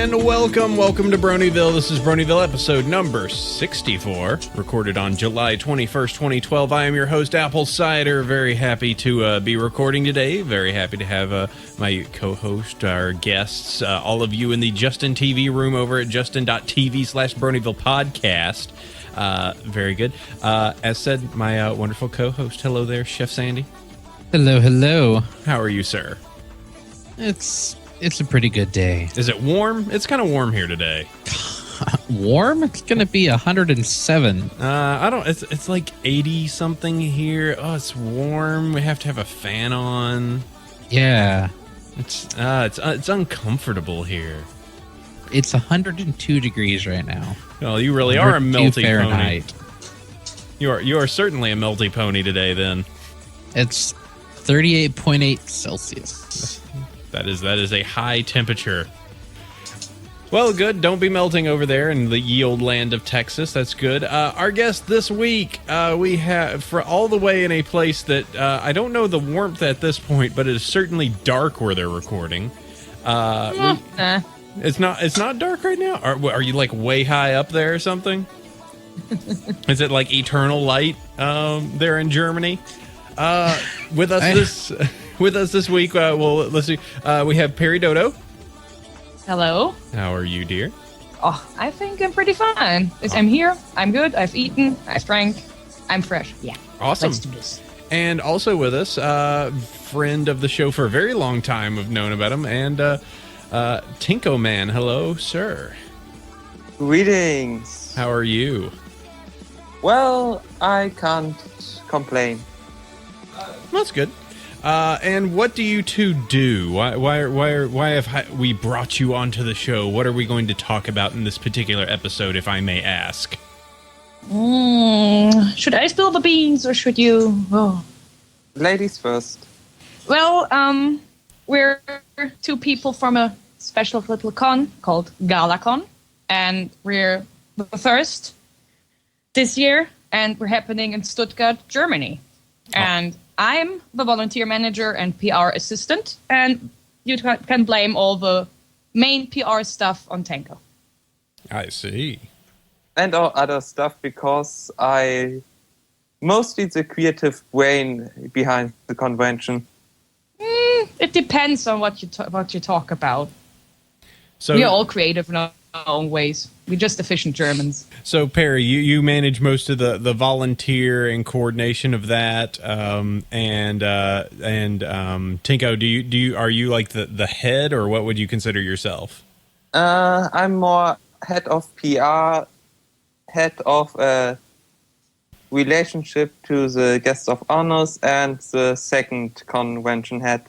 and welcome to Bronyville. This is Bronyville episode number 64, recorded on July 21st, 2012. I am your host, Apple Cider. Very happy to be recording today. Very happy to have my co-host, our guests, all of you in the Justin TV room over at justin.tv/Bronyville podcast. Very good. As said, my wonderful co-host. Hello there, Chef Sandy. Hello. How are you, sir? It's a pretty good day. Is it warm? It's kind of warm here today. Warm? It's gonna be 107. It's like 80 something here. Oh, it's warm. We have to have a fan on. Yeah. It's uncomfortable here. It's 102 degrees right now. Well, you really are a melty Fahrenheit. Pony. You are certainly a melty pony today. Then it's 38.8 Celsius. That is a high temperature. Well, good. Don't be melting over there in the ye old land of Texas. That's good. Our guest this week, we have for all the way in a place that I don't know the warmth at this point, but it is certainly dark where they're recording. It's not dark right now. Are you like way high up there or something? Is it like eternal light there in Germany? With us this week, let's see. We have Perry Dodo. Hello. How are you, dear? Oh, I think I'm pretty fine. I'm here. I'm good. I've eaten. I've drank. I'm fresh. Yeah. Awesome. Let's do this. And also with us, friend of the show for a very long time. I've known about him. And Tinko Man. Hello, sir. Greetings. How are you? Well, I can't complain. That's good. And what do you two do? Why have we brought you onto the show? What are we going to talk about in this particular episode, if I may ask? Should I spill the beans or should you? Oh. Ladies first. Well, we're two people from a special little con called Galacon, and we're the first this year, and we're happening in Stuttgart, Germany. And I'm the volunteer manager and PR assistant, and you can blame all the main PR stuff on Tanko. I see. And all other stuff, because I mostly the creative brain behind the convention. It depends on what you talk about. So we're all creative in our own ways. We're just efficient Germans. So Perry, you manage most of the volunteer and coordination of that, and Tinko, are you like the head, or what would you consider yourself? I'm more head of PR, head of relationship to the guests of honors, and the second convention head.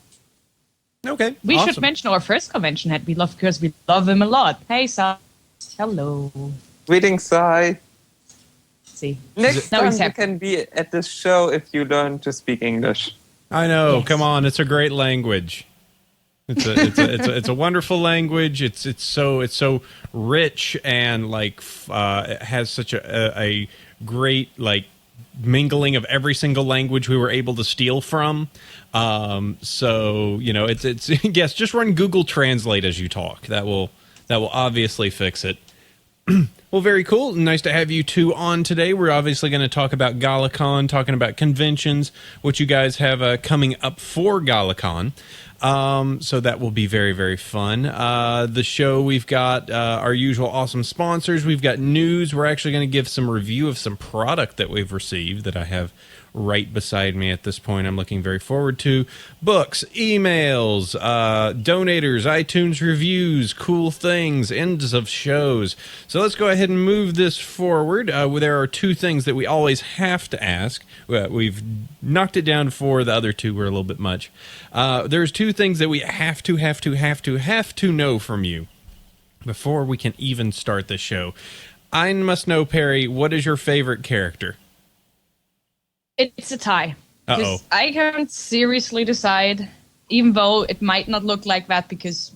Okay, we awesome. should mention our first convention head. We love him a lot. Hey, Sai. Hello. Greetings, Sai. See. Next time you can be at this show if you learn to speak English. I know. Yes. Come on, it's a great language. It's a wonderful language. It's so rich and it has such a great mingling of every single language we were able to steal from. So it's yes, just run Google Translate as you talk. That will obviously fix it. Well, very cool. Nice to have you two on today. We're obviously going to talk about Galacon, talking about conventions, what you guys have coming up for Galacon. So that will be very, very fun. The show, we've got our usual awesome sponsors. We've got news. We're actually going to give some review of some product that we've received that I have right beside me at this point. I'm looking very forward to books, emails, donators, iTunes reviews, cool things, ends of shows. So let's go ahead and move this forward. There are two things that we always have to ask. We've knocked it down for the other two were a little bit much. There's two things that we have to know from you before we can even start the show. I must know, Perry, what is your favorite character? It's a tie. Uh-oh. I can't seriously decide, even though it might not look like that because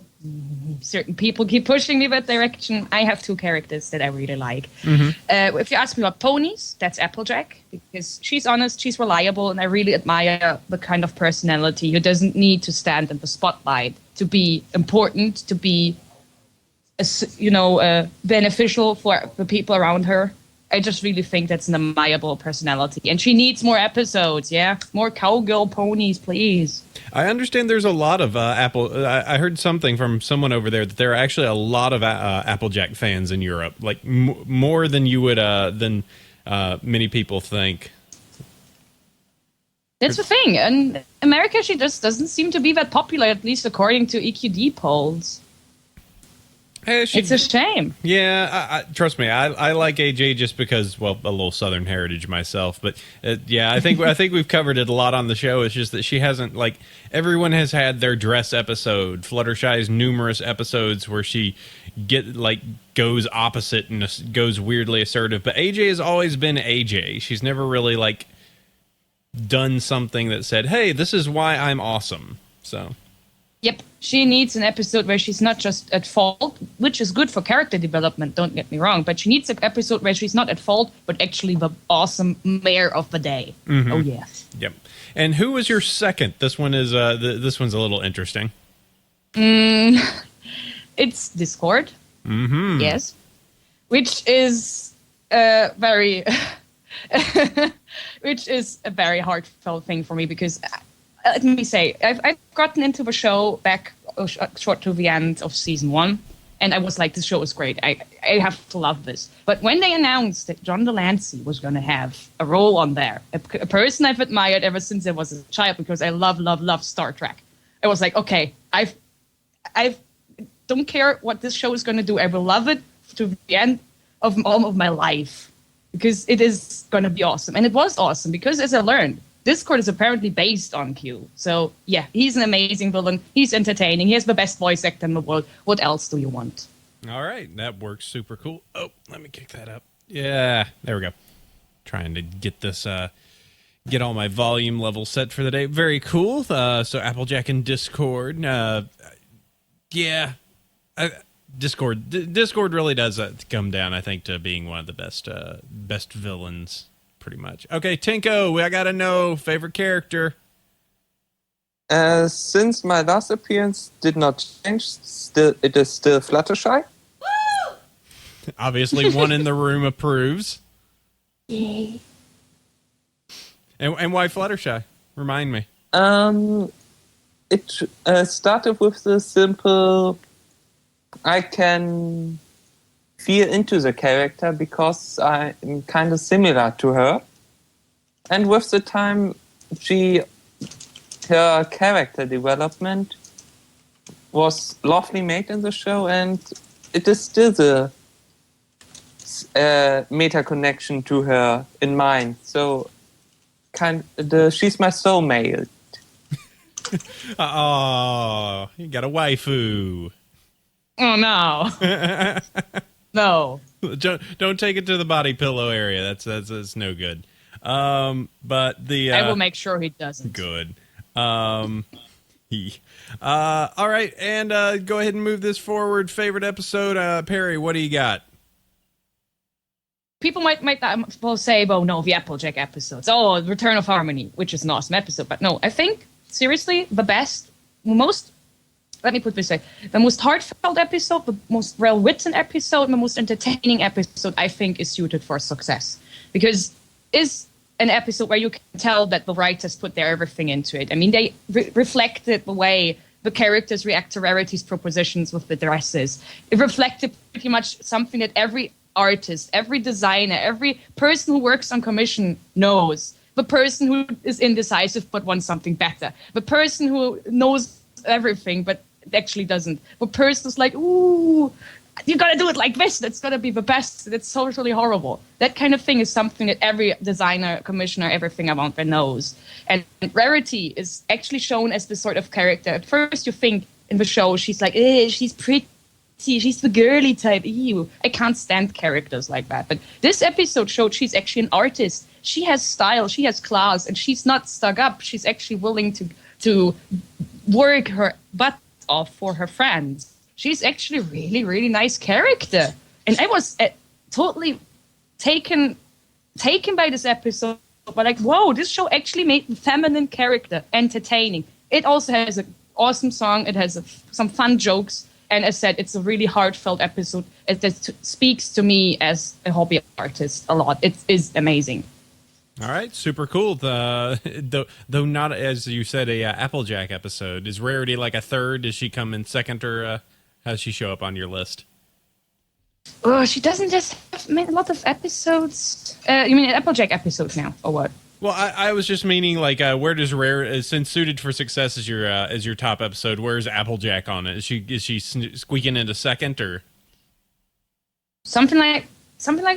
certain people keep pushing me that direction. I have two characters that I really like. Mm-hmm. If you ask me about ponies, that's Applejack, because she's honest, she's reliable, and I really admire the kind of personality who doesn't need to stand in the spotlight to be important, to be beneficial for the people around her. I just really think that's an admirable personality. And she needs more episodes, yeah? More cowgirl ponies, please. I understand there's a lot of Apple. I heard something from someone over there that there are actually a lot of Applejack fans in Europe, like more than you would than many people think. That's the thing. In America, she just doesn't seem to be that popular, at least according to EQD polls. It's a shame. Yeah, trust me, I like AJ just because, well, a little Southern heritage myself. But yeah, I think we've covered it a lot on the show. It's just that she hasn't, like, everyone has had their dress episode. Fluttershy's numerous episodes where she goes opposite and goes weirdly assertive. But AJ has always been AJ. She's never really like done something that said, "Hey, this is why I'm awesome." So. Yep, she needs an episode where she's not just at fault, which is good for character development, don't get me wrong, but she needs an episode where she's not at fault, but actually the awesome mayor of the day. Mm-hmm. Oh, yes. Yep. And who was your second? This one is this one's a little interesting. It's Discord. Mm-hmm. Yes. Which is very... which is a very heartfelt thing for me because... let me say, I've gotten into the show back short to the end of season 1, and I was like, this show is great. I have to love this. But when they announced that John Delancey was going to have a role on there, a person I've admired ever since I was a child because I love Star Trek, I was like, okay, I don't care what this show is going to do. I will love it to the end of all of my life because it is going to be awesome. And it was awesome because, as I learned, Discord is apparently based on Q. So, yeah, he's an amazing villain. He's entertaining. He has the best voice actor in the world. What else do you want? All right. That works super cool. Oh, let me kick that up. Yeah, there we go. Trying to get this, get all my volume levels set for the day. Very cool. So, Applejack and Discord. Yeah. Discord really does come down, I think, to being one of the best villains. Pretty much. Okay, Tinko, I gotta know, favorite character. Since my last appearance did not change, it is still Fluttershy. Obviously, one in the room approves. Yay. And why Fluttershy? Remind me. It started with the simple, I can feel into the character because I'm kind of similar to her. And with the time, her character development was lovely made in the show, and it is still the meta connection to her in mind. So, she's my soulmate. Oh, you got a waifu. Oh no. No. Don't take it to the body pillow area. That's no good. But the I will make sure he doesn't. Good. All right, and go ahead and move this forward. Favorite episode, Perry. What do you got? People might well say, "Oh no, the Applejack episodes. Oh, Return of Harmony," which is an awesome episode. But no, I think seriously, the best, most. Let me put it this way. The most heartfelt episode, the most well-written episode, the most entertaining episode, I think, is suited for success. Because it's an episode where you can tell that the writers put their everything into it. I mean, they reflected the way the characters react to Rarity's propositions with the dresses. It reflected pretty much something that every artist, every designer, every person who works on commission knows. The person who is indecisive but wants something better. The person who knows everything but actually doesn't. The person's like, ooh, you gotta do it like this. That's gotta be the best. That's totally horrible. That kind of thing is something that every designer, commissioner, everything about there knows. And Rarity is actually shown as this sort of character. At first you think in the show she's like, she's pretty, she's the girly type. Ew, I can't stand characters like that. But this episode showed she's actually an artist. She has style, she has class, and she's not stuck up. She's actually willing to work her butt off for her friends. She's actually a really, really nice character. And I was totally taken by this episode. But like, whoa, this show actually made the feminine character entertaining. It also has an awesome song. It has some fun jokes. And as said, it's a really heartfelt episode. It speaks to me as a hobby artist a lot. It is amazing. All right, super cool. Though not, as you said, a Applejack episode. Is Rarity like a third? Does she come in second, or how does she show up on your list? Oh, she doesn't just have a lot of episodes. You mean Applejack episodes now, or what? Well, I was just meaning like where does since Suited for Success is your top episode? Where's Applejack on it? Is she squeaking into second or something like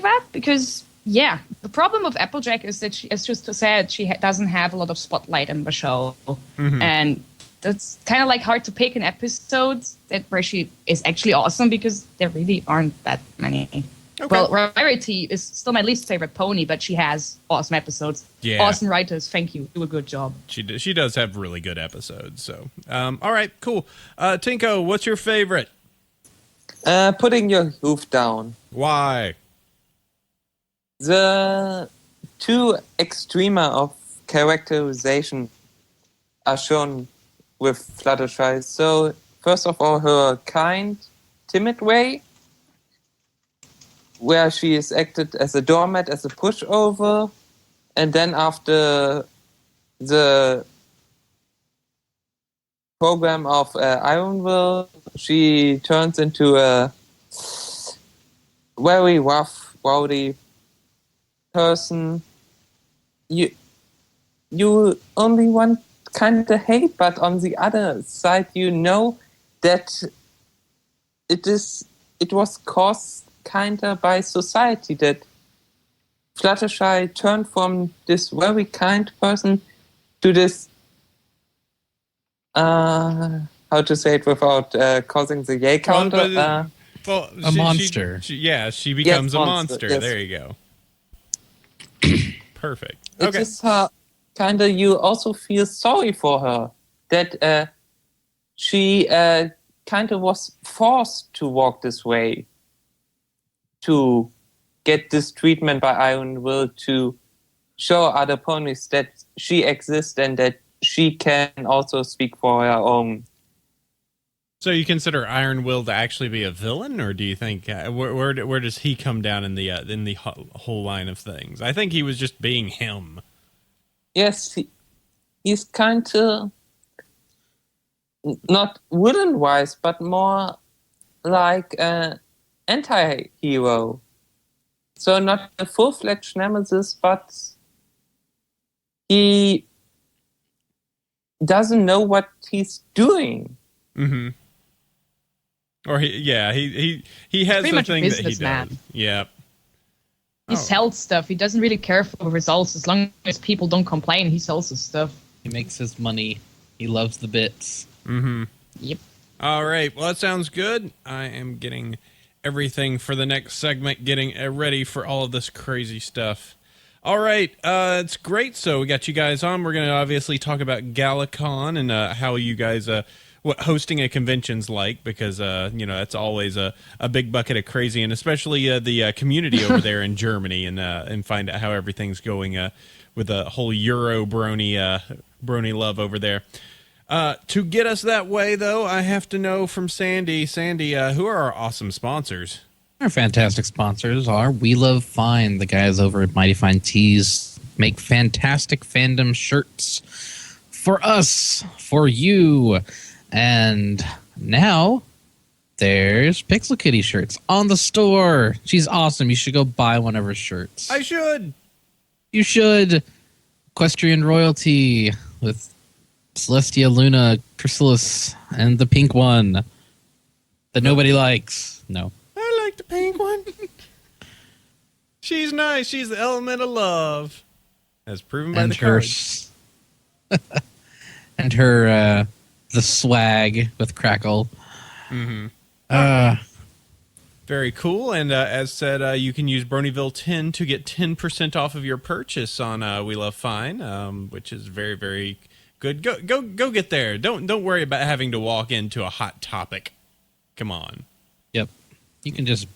that? Because yeah, the problem with Applejack is that she, as just said, she doesn't have a lot of spotlight in the show, and it's kind of like hard to pick an episode where she is actually awesome because there really aren't that many. Okay. Well, Rarity is still my least favorite pony, but she has awesome episodes. Yeah. Awesome writers. Thank you. Do a good job. She does have really good episodes. So, all right, cool. Tinko, what's your favorite? Putting your hoof down. Why? The two extrema of characterization are shown with Fluttershy. So, first of all, her kind, timid way, where she is acted as a doormat, as a pushover, and then after the program of Ironville, she turns into a very rough, rowdy person. You only want kind of hate, but on the other side, you know that it was caused kinda by society, that Fluttershy turned from this very kind person to this how to say it without causing the yay counter. A monster. She becomes a monster. Yes. There you go. Perfect. It Okay. is her kinda, you also feel sorry for her that she kinda was forced to walk this way, to get this treatment by Ironville, to show other ponies that she exists and that she can also speak for her own. So you consider Ironville to actually be a villain, or do you think where does he come down in the whole line of things? I think he was just being him. Yes, he's kind of not villain-wise, but more like an anti-hero. So not a full-fledged nemesis, but he doesn't know what he's doing. Mm-hmm. Or he has pretty the much a thing that he businessman. does. Yeah. He sells stuff. He doesn't really care for results. As long as people don't complain, he sells his stuff. He makes his money. He loves the bits. Mm-hmm. Yep. All right. Well, that sounds good. I am getting everything for the next segment, getting ready for all of this crazy stuff. All right. It's great. So we got you guys on. We're going to obviously talk about Galacon and how you guys what hosting a convention's like, because that's always a big bucket of crazy, and especially the community over there in Germany, and find out how everything's going with the whole Euro brony love over there. To get us that way, though, I have to know from Sandy, who are our awesome sponsors? Our fantastic sponsors are We Love Fine. The guys over at Mighty Fine Tees make fantastic fandom shirts for us, for you. And now there's Pixel Kitty shirts on the store. She's awesome. You should go buy one of her shirts. I should. You should. Equestrian Royalty with Celestia, Luna, Chrysalis, and the pink one that nobody likes. No. I like the pink one. She's nice. She's the element of love, as proven by the cards. And her the swag with Crackle. Mm-hmm. Very cool. And as said, you can use Bronyville 10 to get 10% off of your purchase on We Love Fine, which is very, very good. Go get there. Don't worry about having to walk into a Hot Topic. Come on. Yep. You can just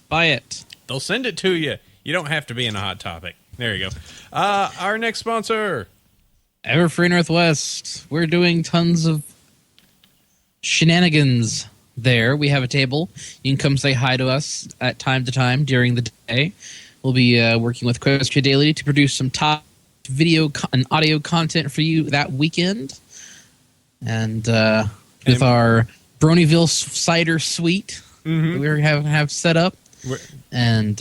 buy it. They'll send it to you. You don't have to be in a Hot Topic. There you go. Our next sponsor, Everfree Northwest. We're doing tons of shenanigans there. We have a table. You can come say hi to us at time to time during the day. We'll be working with Questia Daily to produce some top video and audio content for you that weekend. And with our Bronyville cider suite we have set up. And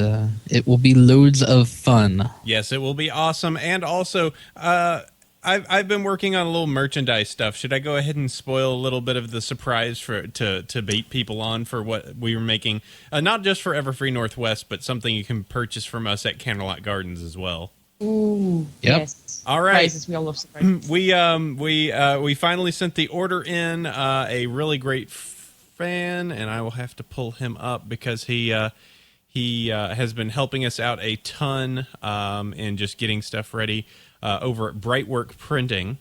it will be loads of fun. Yes, it will be awesome. And also, I've been working on a little merchandise stuff. Should I go ahead and spoil a little bit of the surprise to bait people on for what we were making? Not just for Everfree Northwest, but something you can purchase from us at Candlelight Gardens as well. Ooh, Yep. yes. All right. Surprises, we all love surprises. We finally sent the order in. A really great fan, and I will have to pull him up because he has been helping us out a ton in just getting stuff ready over at Brightwork Printing.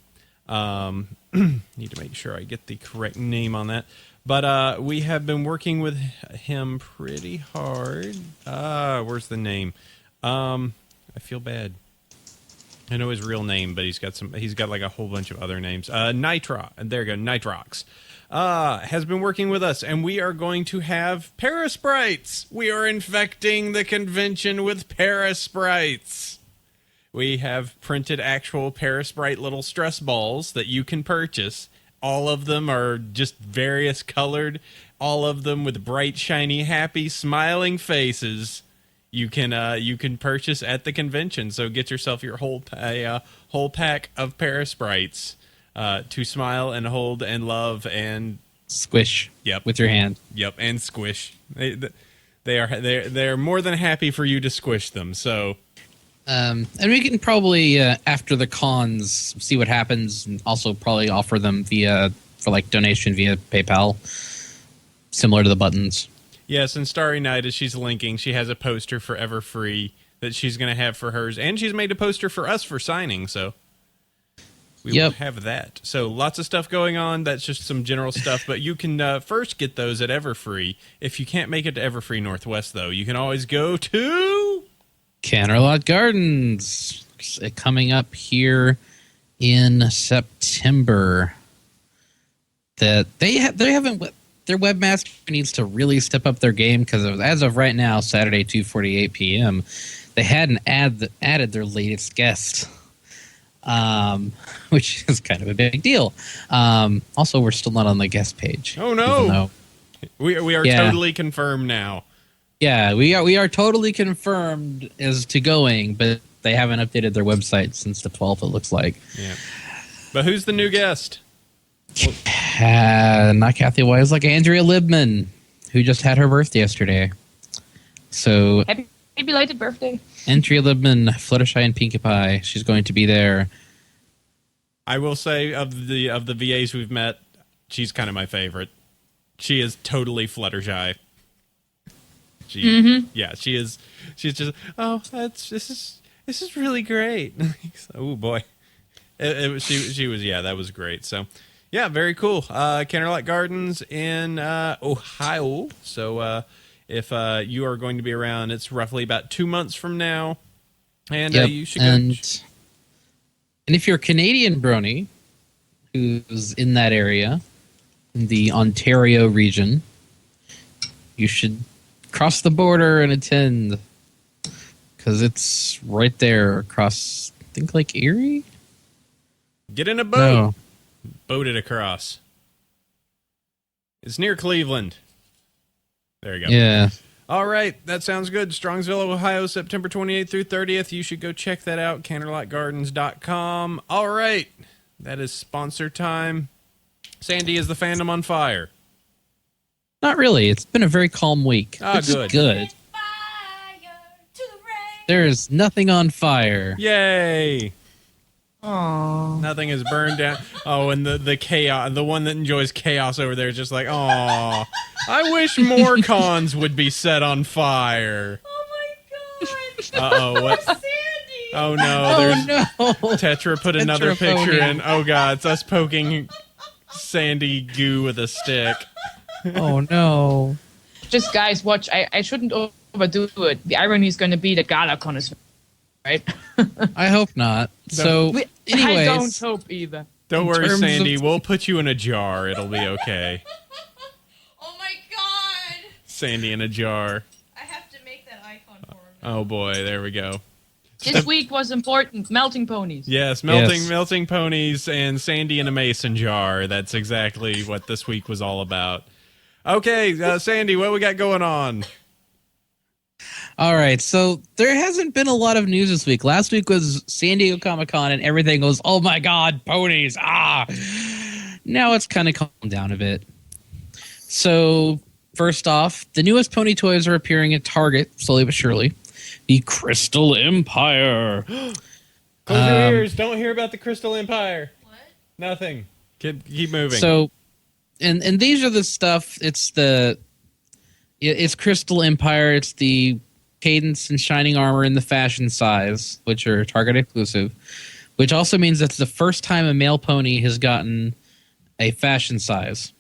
Need to make sure I get the correct name on that. But we have been working with him pretty hard. Where's the name? I feel bad. I know his real name, but he's got like a whole bunch of other names. There you go, Nitrox. Has been working with us, and we are going to have Parasprites. We are infecting the convention with Parasprites. We have printed actual Parasprite little stress balls that you can purchase. All of them are just various colored, all of them with bright, shiny, happy, smiling faces. You can purchase at the convention, so get yourself your whole pack of Parasprites. To smile and hold and love and Squish. Yep. With your hand. Yep, and squish. They're more than happy for you to squish them. So, and we can probably after the cons see what happens, and also probably offer them for donation via PayPal, similar to the buttons. yes, and Starry Night, as she's linking, she has a poster for Everfree that she's going to have for hers, and she's made a poster for us for signing. So. We will have that. So lots of stuff going on. That's just some general stuff. But you can first get those at Everfree. If you can't make it to Everfree Northwest, though, you can always go to Candlelight Gardens coming up here in September. That they haven't. Their webmaster needs to really step up their game because as of right now, Saturday 2:48 p.m., they hadn't added their latest guest. Which is kind of a big deal. Also, we're still not on the guest page. Oh no, we are totally confirmed now. Yeah, we are totally confirmed as to going, but they haven't updated their website since the 12th. It looks like. Yeah, but who's the new guest? Not Kathy Wise, like Andrea Libman, who just had her birthday yesterday. So Happy belated birthday. Andrea Libman, Fluttershy, and Pinkie Pie. She's going to be there. I will say of the VAs we've met, she's kind of my favorite. She is totally Fluttershy. Yeah, she is. She's just this is really great. Oh boy, she was that was great. So yeah, very cool. Candlelight Gardens in Ohio. So. If you are going to be around, it's roughly about 2 months from now, and you should go. And if you're a Canadian brony who's in that area, in the Ontario region, you should cross the border and attend because it's right there across, I think, Lake Erie. Get in a boat. No. Boat it across. It's near Cleveland. There you go. Yeah. All right. That sounds good. Strongsville, Ohio, September 28th through 30th. You should go check that out. CandlelightGardens.com. All right. That is sponsor time. Sandy, is the fandom on fire? Not really. It's been a very calm week. Good. Good. There is nothing on fire. Yay. Aww. Nothing is burned down. Oh, and the chaos, the one that enjoys chaos over there is just like, aw. I wish more cons would be set on fire. Oh my god. Uh-oh, what? Sandy. Oh no, Tetra put another Tetra picture phony. in. Oh god, it's us poking Sandy goo with a stick. Oh no. Just guys, watch. I shouldn't overdo it. The irony is going to be that Galacon is right. I hope not. So, anyways, I don't hope either. Don't worry, terms Sandy. of- We'll put you in a jar. It'll be okay. Oh my Sandy in a jar. I have to make that icon for him. Oh boy, there we go. This week was important. Melting ponies. Yes, Yes. melting ponies and Sandy in a mason jar. That's exactly what this week was all about. Okay, Sandy, what we got going on? All right, so there hasn't been a lot of news this week. Last week was San Diego Comic-Con, and everything goes, oh my god, ponies, ah! Now it's kind of calmed down a bit. So, first off, the newest pony toys are appearing at Target, slowly but surely. The Crystal Empire. Close your ears. Don't hear about the Crystal Empire. What? Nothing. Keep moving. So, and these are the stuff, it's Crystal Empire, it's the Cadence and Shining Armor in the fashion size, which are Target exclusive, which also means that's the first time a male pony has gotten a fashion size.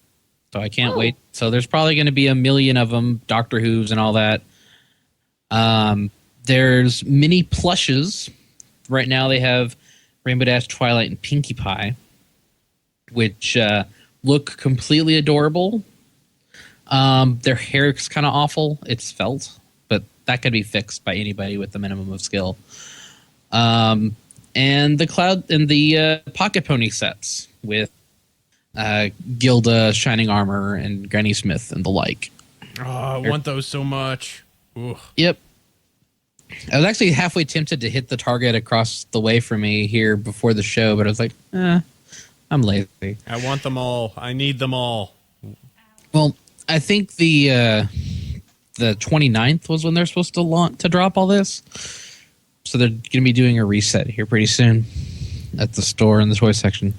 So I can't wait. So there's probably going to be a million of them, Doctor Who's and all that. There's mini plushes. Right now they have Rainbow Dash, Twilight, and Pinkie Pie, which look completely adorable. Their hair is kind of awful. It's felt, but that could be fixed by anybody with the minimum of skill. And the Cloud and the Pocket Pony sets with Gilda, Shining Armor, and Granny Smith and the like. Oh, I want those so much. Ooh. Yep. I was actually halfway tempted to hit the Target across the way from me here before the show, but I was like, I'm lazy. I want them all. I need them all. Well, I think the 29th was when they're supposed to drop all this. So they're going to be doing a reset here pretty soon at the store in the toy section.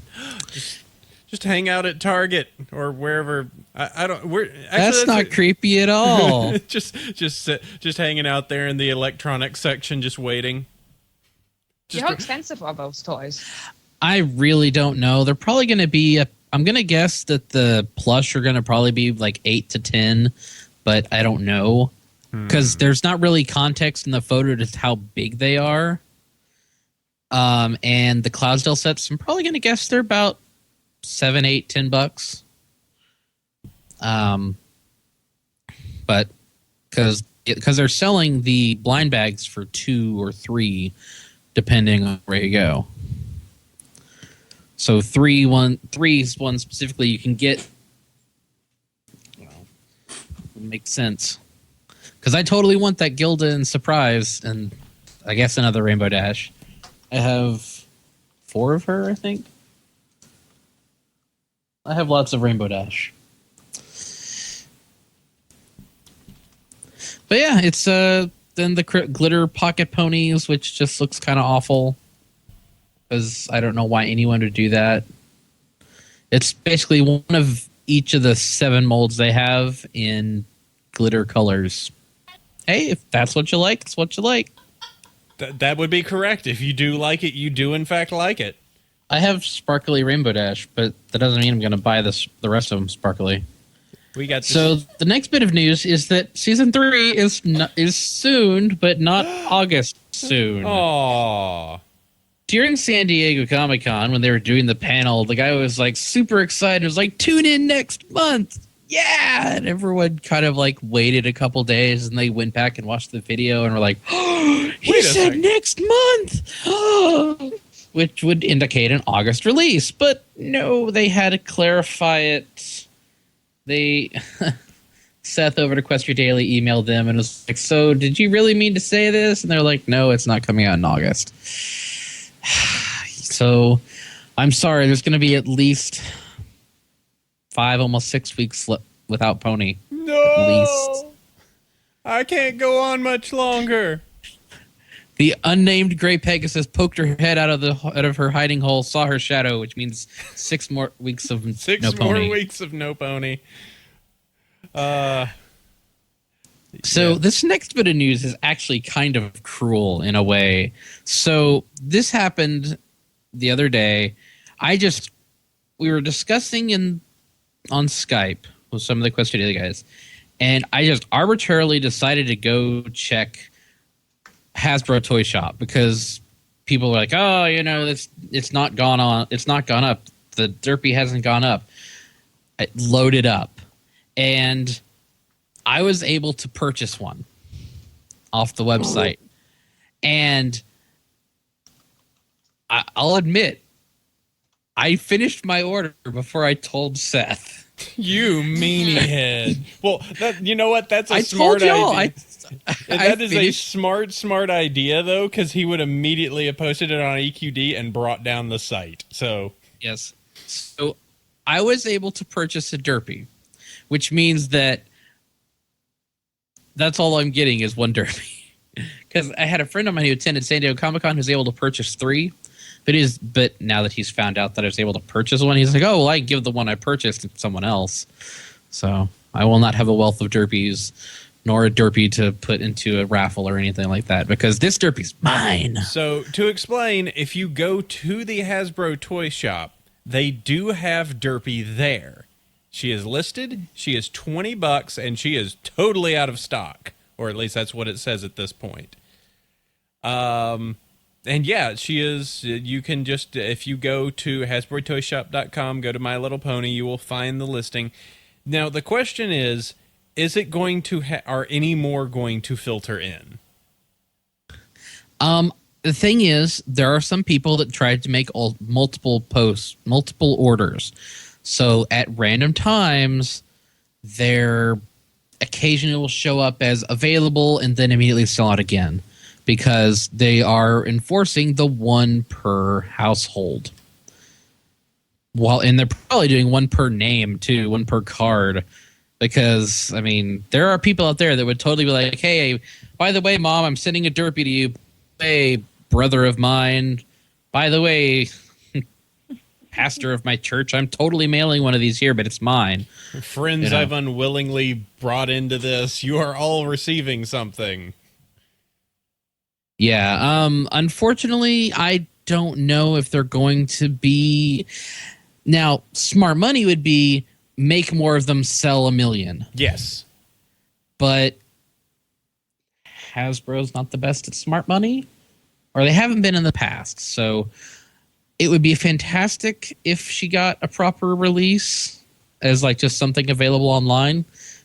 Just hang out at Target or wherever. I don't. That's not creepy at all. just hanging out there in the electronics section, just waiting. How expensive are those toys? I really don't know. They're probably going to be. I'm going to guess that the plush are going to probably be like 8 to 10, but I don't know because there's not really context in the photo to how big they are. And the Cloudsdale sets, I'm probably going to guess they're about $7, $8, $10. But because they're selling the blind bags for 2 or 3, depending on where you go. So 3 is one specifically you can get. Well, it makes sense because I totally want that Gilda and Surprise, and I guess another Rainbow Dash. I have 4 of her, I think. I have lots of Rainbow Dash. But yeah, it's then the glitter pocket ponies, which just looks kind of awful. Because I don't know why anyone would do that. It's basically one of each of the 7 molds they have in glitter colors. Hey, if that's what you like, it's what you like. That would be correct. If you do like it, you do in fact like it. I have sparkly Rainbow Dash, but that doesn't mean I'm going to buy the rest of them sparkly. We got this. So the next bit of news is that season 3 is soon, but not August soon. Aww. During San Diego Comic-Con, when they were doing the panel, the guy was like super excited. He was like, tune in next month. Yeah. And everyone kind of like waited a couple days and they went back and watched the video and were like, oh, he said next month. Which would indicate an August release. But no, they had to clarify it. They Seth over to Quest Your Daily emailed them and was like, so did you really mean to say this? And they're like, no, it's not coming out in August. So I'm sorry, there's going to be at least 5, almost 6 weeks without Pony. No, at least. I can't go on much longer. The unnamed Gray Pegasus poked her head out of her hiding hole, saw her shadow, which means 6 more weeks of no Pony. 6 more weeks of no Pony. So this next bit of news is actually kind of cruel in a way. So this happened the other day. We were discussing on Skype with some of the Quest Daily guys, and I just arbitrarily decided to go check Hasbro Toy Shop because people were like, "Oh, it's not gone up. The Derpy hasn't gone up." I loaded up, and I was able to purchase one off the website. And I'll admit, I finished my order before I told Seth. You meanie head. Well, you know what? That's a I smart told y'all. idea. That is a smart idea, though, because he would immediately have posted it on EQD and brought down the site. So Yes. So I was able to purchase a Derpy, which means that's all I'm getting is one Derpy. Because I had a friend of mine who attended San Diego Comic-Con who was able to purchase 3. But now that he's found out that I was able to purchase one, he's like, oh, well, I give the one I purchased to someone else. So I will not have a wealth of Derpies, nor a Derpy to put into a raffle or anything like that, because this Derpy's mine. So to explain, if you go to the Hasbro toy shop, they do have Derpy there. She is listed. She is $20, and she is totally out of stock, or at least that's what it says at this point. And yeah, she is. You can just, if you go to HasbroToyShop.com, go to My Little Pony, you will find the listing. Now, the question is it going to, are any more going to filter in? The thing is, there are some people that tried to make multiple orders. So at random times, their occasionally will show up as available and then immediately sell out again, because they are enforcing the one per household. And they're probably doing one per name too, one per card. Because, I mean, there are people out there that would totally be like, hey, by the way, Mom, I'm sending a Derpy to you. Hey, brother of mine. By the way, pastor of my church, I'm totally mailing one of these here, but it's mine. Friends I've unwillingly brought into this, you are all receiving something. Yeah, unfortunately, I don't know if they're going to be... Now, smart money would be make more of them, sell 1 million. Yes. But Hasbro's not the best at smart money, or they haven't been in the past. So it would be fantastic if she got a proper release as like just something available online,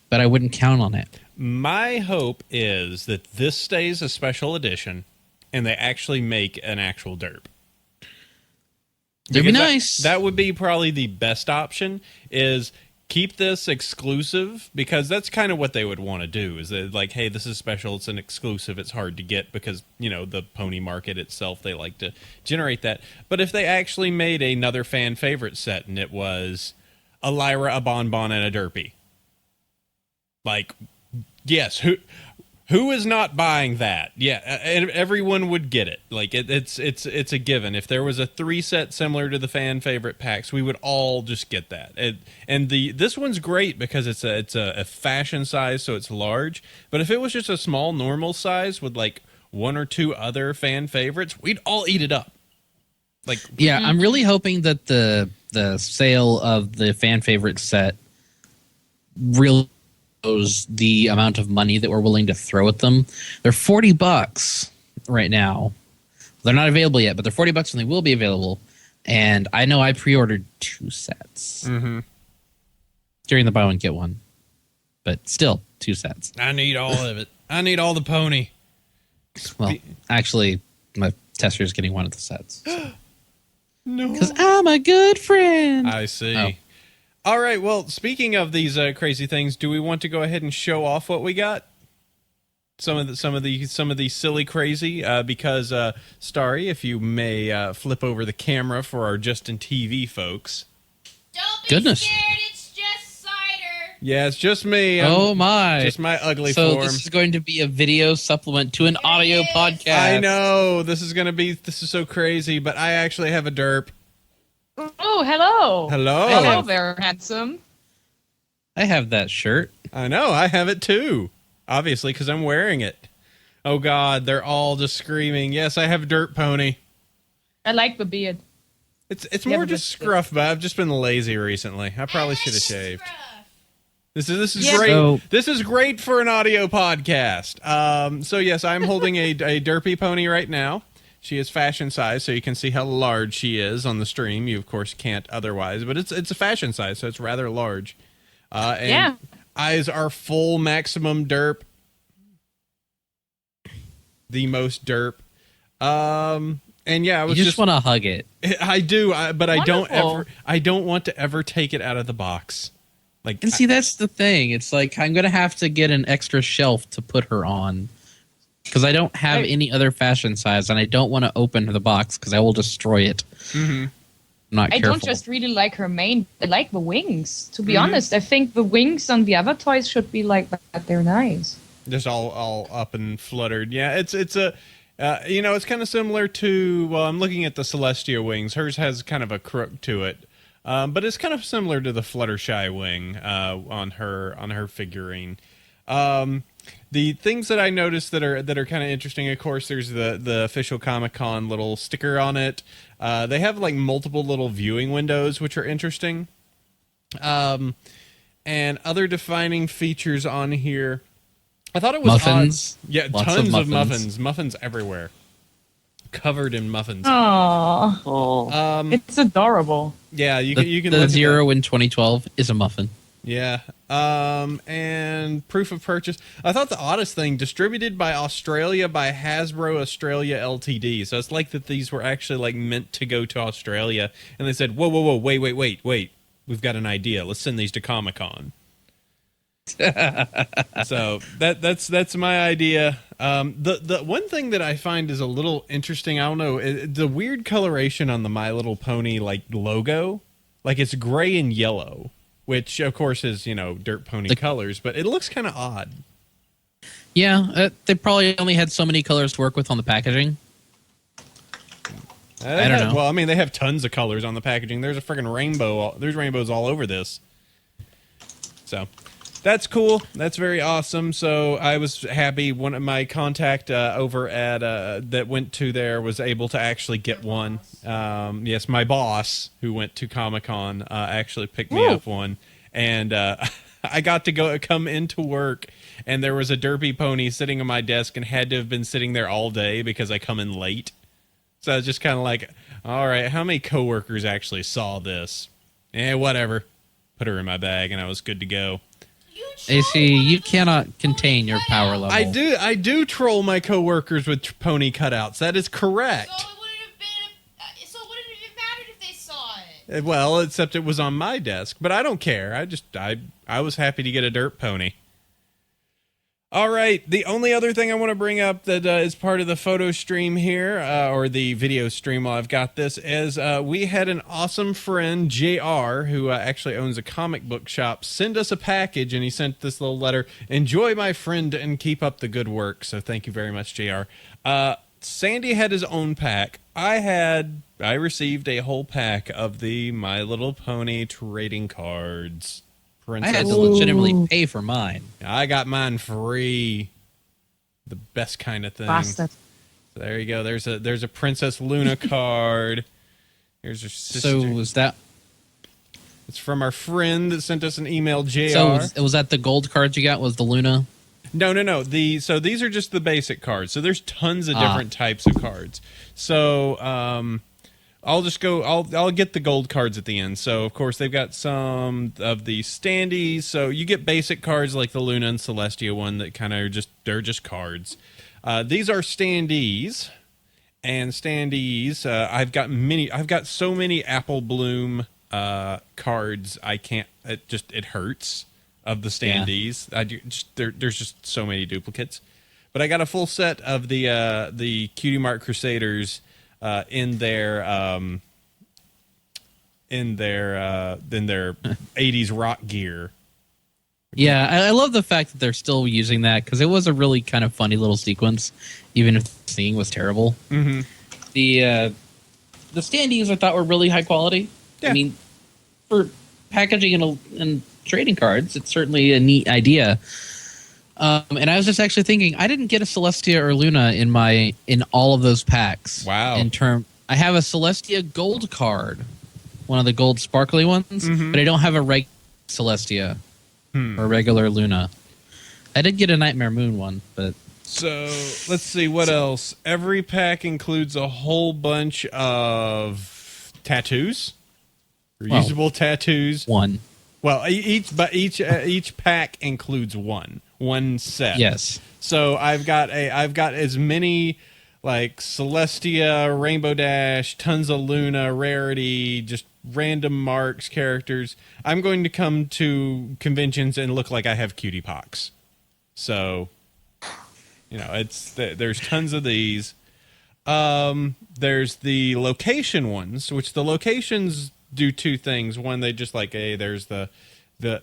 but I wouldn't count on it. My hope is that this stays a special edition and they actually make an actual derp. It'd be nice. That would be probably the best option, is keep this exclusive, because that's kind of what they would want to do, is that, like, hey, this is special, it's an exclusive, it's hard to get because, you know, the pony market itself, they like to generate that. But if they actually made another fan favorite set and it was a Lyra, a Bonbon, and a Derpy, like, yes, who is not buying that? Yeah, everyone would get it. Like it's a given. If there was a 3 set similar to the fan favorite packs, we would all just get that. This one's great because it's a fashion size, so it's large. But if it was just a small normal size with like 1 or 2 other fan favorites, we'd all eat it up. Like, yeah, I'm really hoping that the sale of the fan favorite set really shows the amount of money that we're willing to throw at them. They're $40 right now. They're not available yet, but they're $40 and they will be available. And I know I pre-ordered 2 sets during the buy one get one, but still 2 sets. I need all of it. I need all the pony. Well, actually, my tester is getting one of the sets. No, because I'm a good friend. I see. Oh. All right. Well, speaking of these crazy things, do we want to go ahead and show off what we got? Some of the silly crazy. Because Starry, if you may flip over the camera for our Justin TV folks. Don't be scared, it's just cider. Yeah, it's just me. Oh my! Just my ugly so form. This is going to be a video supplement to an audio podcast. I know this is so crazy, but I actually have a derp. Oh, hello. Hello. Hello there, handsome. I have that shirt. I know, I have it too. Obviously, because I'm wearing it. Oh God, they're all just screaming. Yes, I have a dirt pony. I like the beard. It's more just scruff, but I've just been lazy recently. I probably should have shaved. This is great. So, this is great for an audio podcast. So yes, I'm holding a derpy pony right now. She is fashion size, so you can see how large she is on the stream. You, of course, can't otherwise, but it's a fashion size, so it's rather large. And Yeah. Eyes are full maximum derp. The most derp. And yeah, I was You just want to hug it. I do, but I Wonderful. don't want to ever take it out of the box. Like, And see, that's the thing. It's like I'm gonna have to get an extra shelf to put her on because I don't have any other fashion size, and I don't want to open the box because I will destroy it. mm-hmm. I'm not I careful. don't just really like her mane. I like the wings. To be Mhm. honest, I think the wings on the other toys should be like that. They're nice. Just all up and fluttered. Yeah, it's a it's kind of similar to, well, I'm looking at the Celestia wings. Hers has kind of a crook to it, but it's kind of similar to the Fluttershy wing on her figurine. The things that I noticed that are kind of interesting, of course, there's the official Comic-Con little sticker on it. They have like multiple little viewing windows, which are interesting. And other defining features on here. I thought it was Muffins. odd. Yeah, Lots tons of of muffins. muffins everywhere, covered in muffins. Aww, Oh. it's adorable. Yeah, you The, can the look at Zero in 2012 is a muffin. that. Yeah, and proof of purchase. I thought the oddest thing, distributed by Australia by Hasbro Australia Ltd. So it's like that these were actually like meant to go to Australia, and they said, whoa, wait, we've got an idea. Let's send these to Comic-Con. So that's my idea. The one thing that I find is a little interesting, I don't know, the weird coloration on the My Little Pony like logo, like it's gray and yellow, which of course is Dirt Pony colors, but it looks kind of odd. Yeah, they probably only had so many colors to work with on the packaging. I don't know. Well, I mean, they have tons of colors on the packaging. There's a freaking rainbow. There's rainbows all over this. So. That's cool. That's very awesome. So I was happy. One of my contact over at that went to there was able to actually get one. Yes, my boss who went to Comic-Con actually picked me up one, and I got to come into work, and there was a Derpy pony sitting on my desk and had to have been sitting there all day because I come in late. So I was just kind of like, all right, how many coworkers actually saw this? Whatever. Put her in my bag, and I was good to go. AC, you cannot contain your power level. I do troll my coworkers with pony cutouts. That is correct. So it wouldn't have even mattered if they saw it. Well, except it was on my desk, but I don't care. I was happy to get a dirt pony. All right, the only other thing I want to bring up that is part of the photo stream here, or the video stream while I've got this, is we had an awesome friend, JR, who actually owns a comic book shop, send us a package, and he sent this little letter. Enjoy, my friend, and keep up the good work. So thank you very much, JR. Sandy had his own pack. I received a whole pack of the My Little Pony trading cards. I had to legitimately pay for mine. I got mine free. The best kind of thing. Bastard. So there you go. There's a Princess Luna card. Here's her sister. So was that? It's from our friend that sent us an email, JR. So was that the gold cards you got? Was the Luna? No. So these are just the basic cards. So there's tons of different types of cards. So I'll just go. I'll get the gold cards at the end. So of course they've got some of the standees. So you get basic cards like the Luna and Celestia one that kind of they're just cards. These are standees, and standees. I've got so many Apple Bloom cards. I can't. It hurts of the standees. Yeah. There's just so many duplicates. But I got a full set of the Cutie Mark Crusaders. In their 80s rock gear. Yeah, I love the fact that they're still using that because it was a really kind of funny little sequence, even if the singing was terrible. Mm-hmm. The standees I thought were really high quality. Yeah. I mean, for packaging and trading cards, it's certainly a neat idea. And I was just actually thinking, I didn't get a Celestia or Luna in all of those packs. Wow. I have a Celestia gold card, one of the gold sparkly ones, but I don't have a regular Celestia or regular Luna. I did get a Nightmare Moon one, but So let's see what else. Every pack includes a whole bunch of tattoos, reusable tattoos. one. Well, each pack includes one set. Yes. So I've got as many like Celestia, Rainbow Dash, tons of Luna, Rarity, just random marks, characters. I'm going to come to conventions and look like I have cutie pox. So, there's tons of these. There's the location ones, which the locations do two things. One, they just there's the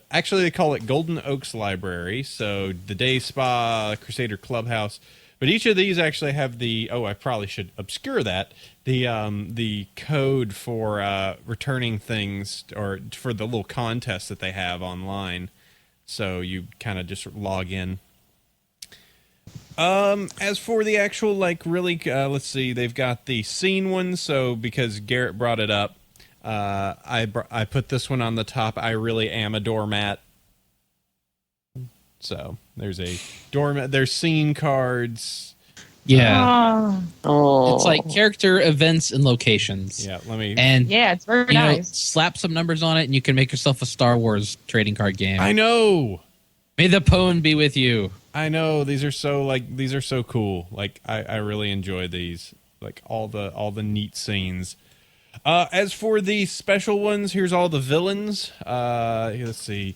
actually they call it Golden Oaks Library. So the Day Spa, Crusader Clubhouse. But each of these actually have I probably should obscure that, the code for returning things or for the little contest that they have online. So you kind of just log in. As for the actual, let's see, they've got the scene one. So because Geehrt brought it up, I put this one on the top. I really am a doormat. So there's a doormat. There's scene cards. Yeah. Oh. It's like character, events, and locations. Yeah, let me. And Yeah, it's very nice. slap some numbers on it, and you can make yourself a Star Wars trading card game. I know. May the pwn be with you. I know. These are so cool. Like I really enjoy these. Like all the neat scenes. As for the special ones, here's all the villains. Let's see.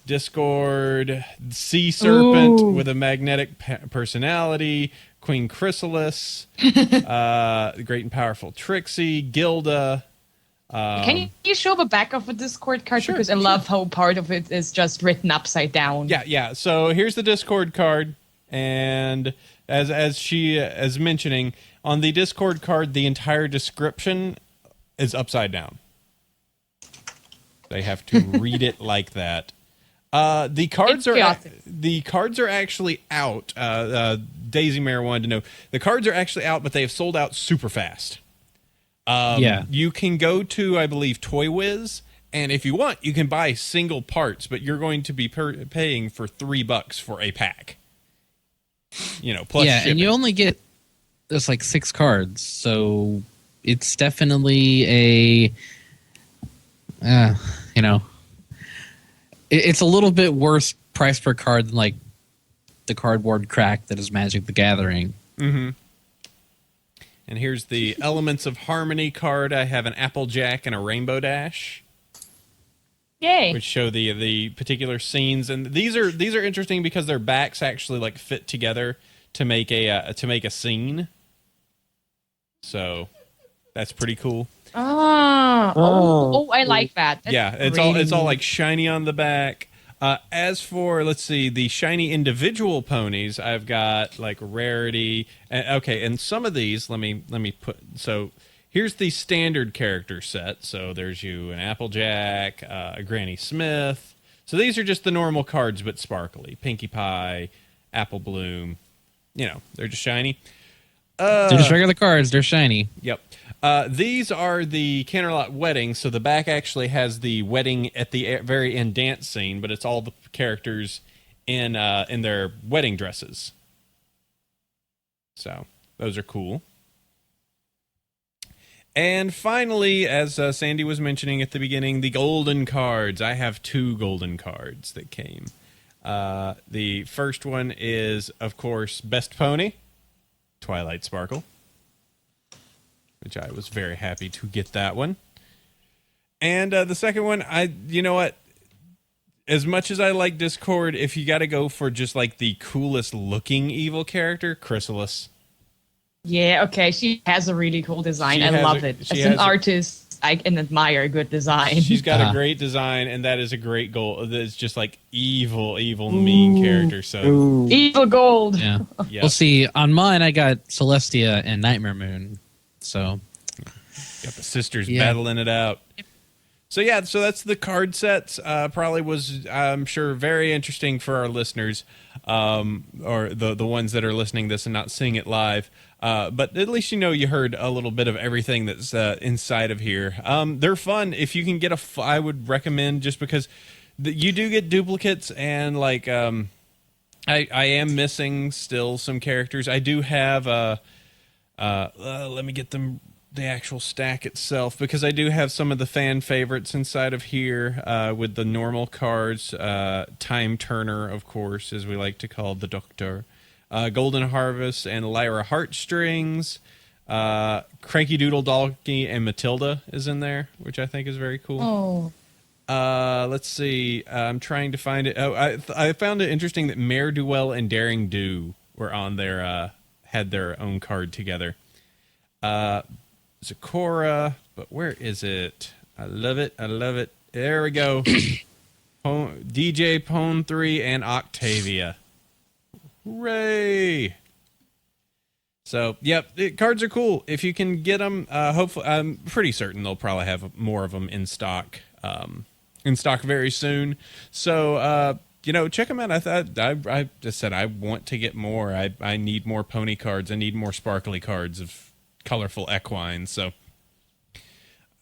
Discord, Sea Serpent with a magnetic personality, Queen Chrysalis, the Great and Powerful Trixie, Gilda. Can you show the back of a Discord card? Sure, Because I love how part of it is just written upside down. Yeah. So here's the Discord card, and as she is mentioning, on the Discord card, the entire description is upside down. They have to read it like that. The cards are actually out. Daisy Mare wanted to know the cards are actually out, but they have sold out super fast. You can go to, I believe, Toy Wiz, and if you want, you can buy single parts, but you're going to be paying for $3 for a pack. Plus shipping. And you only get there's like 6 cards, so it's definitely a it's a little bit worse price per card than like the cardboard crack that is Magic the Gathering. Mm-hmm. And here's the Elements of Harmony card. I have an Applejack and a Rainbow Dash. Yay! Which show the particular scenes, and these are interesting because their backs actually like fit together to make a scene. So that's pretty cool. I like that. That's it's all like shiny on the back. As for, let's see, the shiny individual ponies, I've got like Rarity. And some of these, let me put. So here's the standard character set. So there's you an Applejack, a Granny Smith. So these are just the normal cards, but sparkly. Pinkie Pie, Apple Bloom. They're just shiny. They're just regular cards. They're shiny. Yep. These are the Canterlot wedding, so the back actually has the wedding at the very end dance scene, but it's all the characters in their wedding dresses. So those are cool. And finally, as Sandy was mentioning at the beginning, the golden cards. I have 2 golden cards that came. The first one is, of course, Best Pony, Twilight Sparkle, which I was very happy to get that one. And the second one, you know what? As much as I like Discord, if you got to go for just like the coolest looking evil character, Chrysalis. Yeah, okay. She has a really cool design. I love it. As an artist, I can admire a good design. She's got a great design, and that is a great goal. It's just like evil, mean character. So evil gold. Yeah. Yep. We'll see. On mine, I got Celestia and Nightmare Moon. So got the sisters battling it out. So that's the card sets. Probably was, I'm sure, very interesting for our listeners, or the ones that are listening to this and not seeing it live. But at least you heard a little bit of everything that's inside of here. They're fun. If you can get I would recommend, just because you do get duplicates, and like I am missing still some characters. I do have let me get them the actual stack itself, because I do have some of the fan favorites inside of here with the normal cards. Time Turner, of course, as we like to call the Doctor. Golden Harvest and Lyra Heartstrings. Cranky Doodle Donkey and Matilda is in there, which I think is very cool. Oh. Let's see. I'm trying to find it. Oh, I found it interesting that Mare Duel and Daring Do were on there, had their own card together. Zakora, but where is it? I love it. I love it. There we go. DJ Pone 3 and Octavia. Hooray! So, yep, the cards are cool. If you can get them, hopefully, I'm pretty certain they'll probably have more of them in stock very soon. So, check them out. I just said I want to get more. I need more pony cards. I need more sparkly cards of colorful equines. So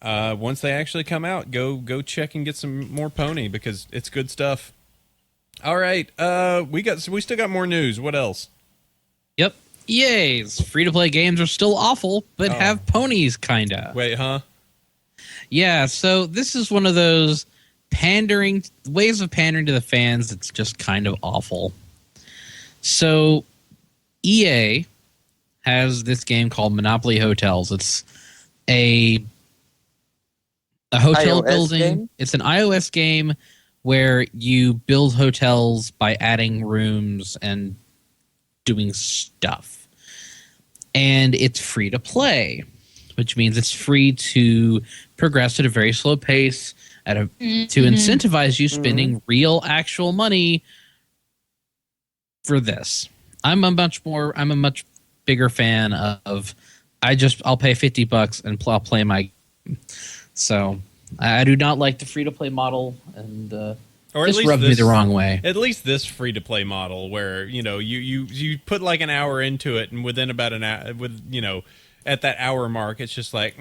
once they actually come out, go check and get some more pony, because it's good stuff. All right, we still got more news. What else? Yep. EA's free-to-play games are still awful, but have ponies, kinda. Wait, huh? Yeah, so this is one of those ways of pandering to the fans. It's just kind of awful. So EA has this game called Monopoly Hotels. It's a hotel iOS building. game? It's an iOS game where you build hotels by adding rooms and doing stuff. And it's free to play, which means it's free to progress at a very slow pace to incentivize you spending real actual money for this. I'm a much bigger fan of I'll pay $50 and I'll play my game. So I do not like the free to play model, and Or just rubbed me the wrong way. At least this free to play model, where you put like an hour into it, and within about an hour, at that hour mark, it's just like,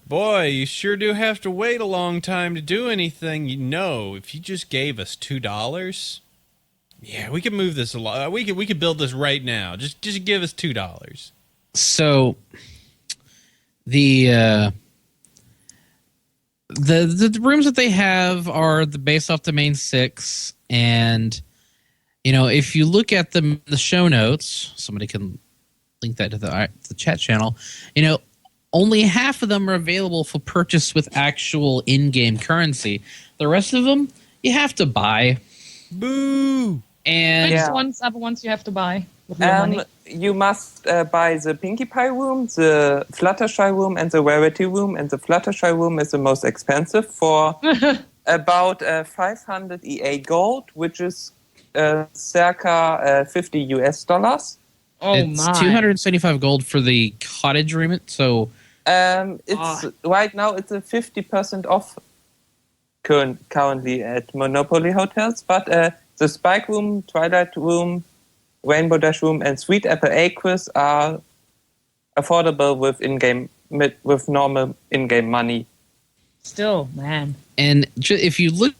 boy, you sure do have to wait a long time to do anything. If you just gave us $2, yeah, we could move this along. We could build this right now. Just give us $2. So the rooms that they have are based off the main 6, and if you look at the show notes, somebody can link that to the chat channel. Only half of them are available for purchase with actual in-game currency. The rest of them you have to buy. Boo! And Which ones are the ones you have to buy with your money? You must buy the Pinkie Pie room, the Fluttershy room, and the Rarity room. And the Fluttershy room is the most expensive for about 500 EA gold, which is circa $50 US. Oh it's my! 275 gold for the cottage room. So it's right now it's a 50% off currently at Monopoly Hotels, but the Spike room, Twilight room, Rainbow Dash room, and Sweet Apple Acres are affordable with normal in-game money. Still, man. And if you look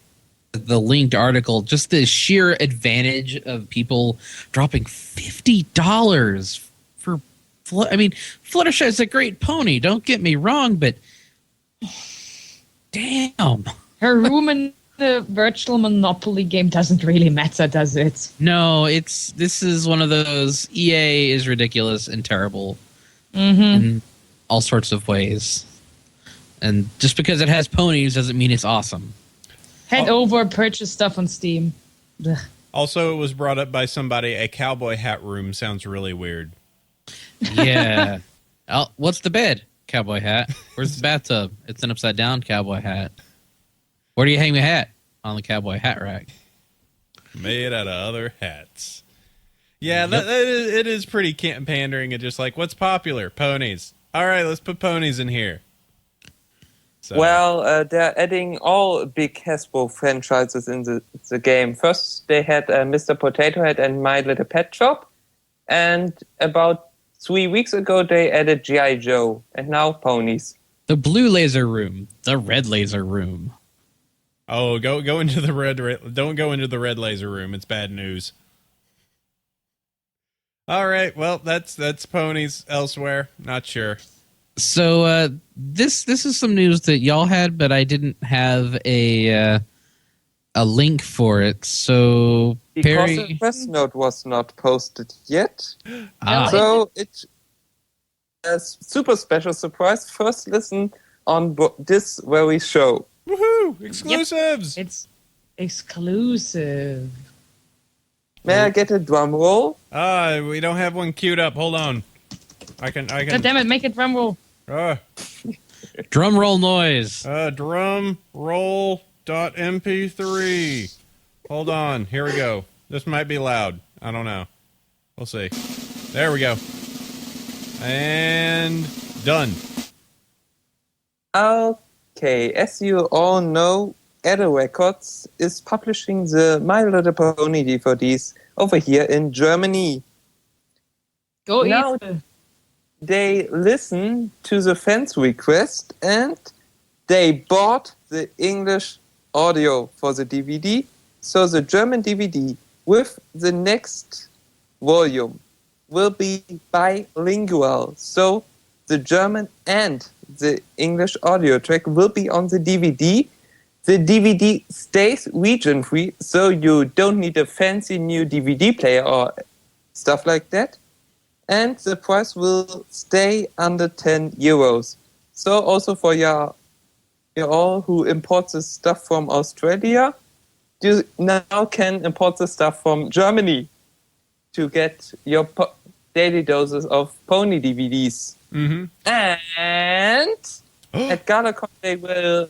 at the linked article, just the sheer advantage of people dropping $50 for Fluttershy is a great pony, don't get me wrong, but damn. Her room in the virtual Monopoly game doesn't really matter, does it? No, this is one of those EA is ridiculous and terrible in all sorts of ways. And just because it has ponies doesn't mean it's awesome. Head over, purchase stuff on Steam. Ugh. Also, it was brought up by somebody, a cowboy hat room sounds really weird. Yeah. What's the bed? Cowboy hat. Where's the bathtub? It's an upside down cowboy hat. Where do you hang the hat? On the cowboy hat rack. Made out of other hats. Yeah, it is pretty pandering and just like, what's popular? Ponies. All right, let's put ponies in here. So. Well, they're adding all big Hasbro franchises in the game. First, they had Mr. Potato Head and My Little Pet Shop. And about 3 weeks ago, they added G.I. Joe. And now ponies. The blue laser room. The red laser room. Oh, go into the red. Don't go into the red laser room. It's bad news. All right. Well, that's ponies elsewhere. Not sure. So this is some news that y'all had, but I didn't have a link for it. So Because the Perry, press note was not posted yet. So it's a super special surprise. First listen on this very show. Woohoo! Exclusives. It's exclusive. May I get a drum roll? We don't have one queued up. Hold on. I can. God damn it! Make it drum roll. drum roll noise. Drum roll .mp3. Hold on. Here we go. This might be loud. I don't know. We'll see. There we go. And done. Okay, as you all know, Ada Records is publishing the My Little Pony DVDs over here in Germany. Go Now eat. they listen to the fans' request and they bought the English audio for the DVD. So the German DVD with the next volume will be bilingual. So the German and the English audio track will be on the DVD. The DVD stays region-free, so you don't need a fancy new DVD player or stuff like that. And the price will stay under 10 euros. So also for you all who import the stuff from Australia, you now can import the stuff from Germany to get your daily doses of pony DVDs. Mm-hmm. And at Galacon they will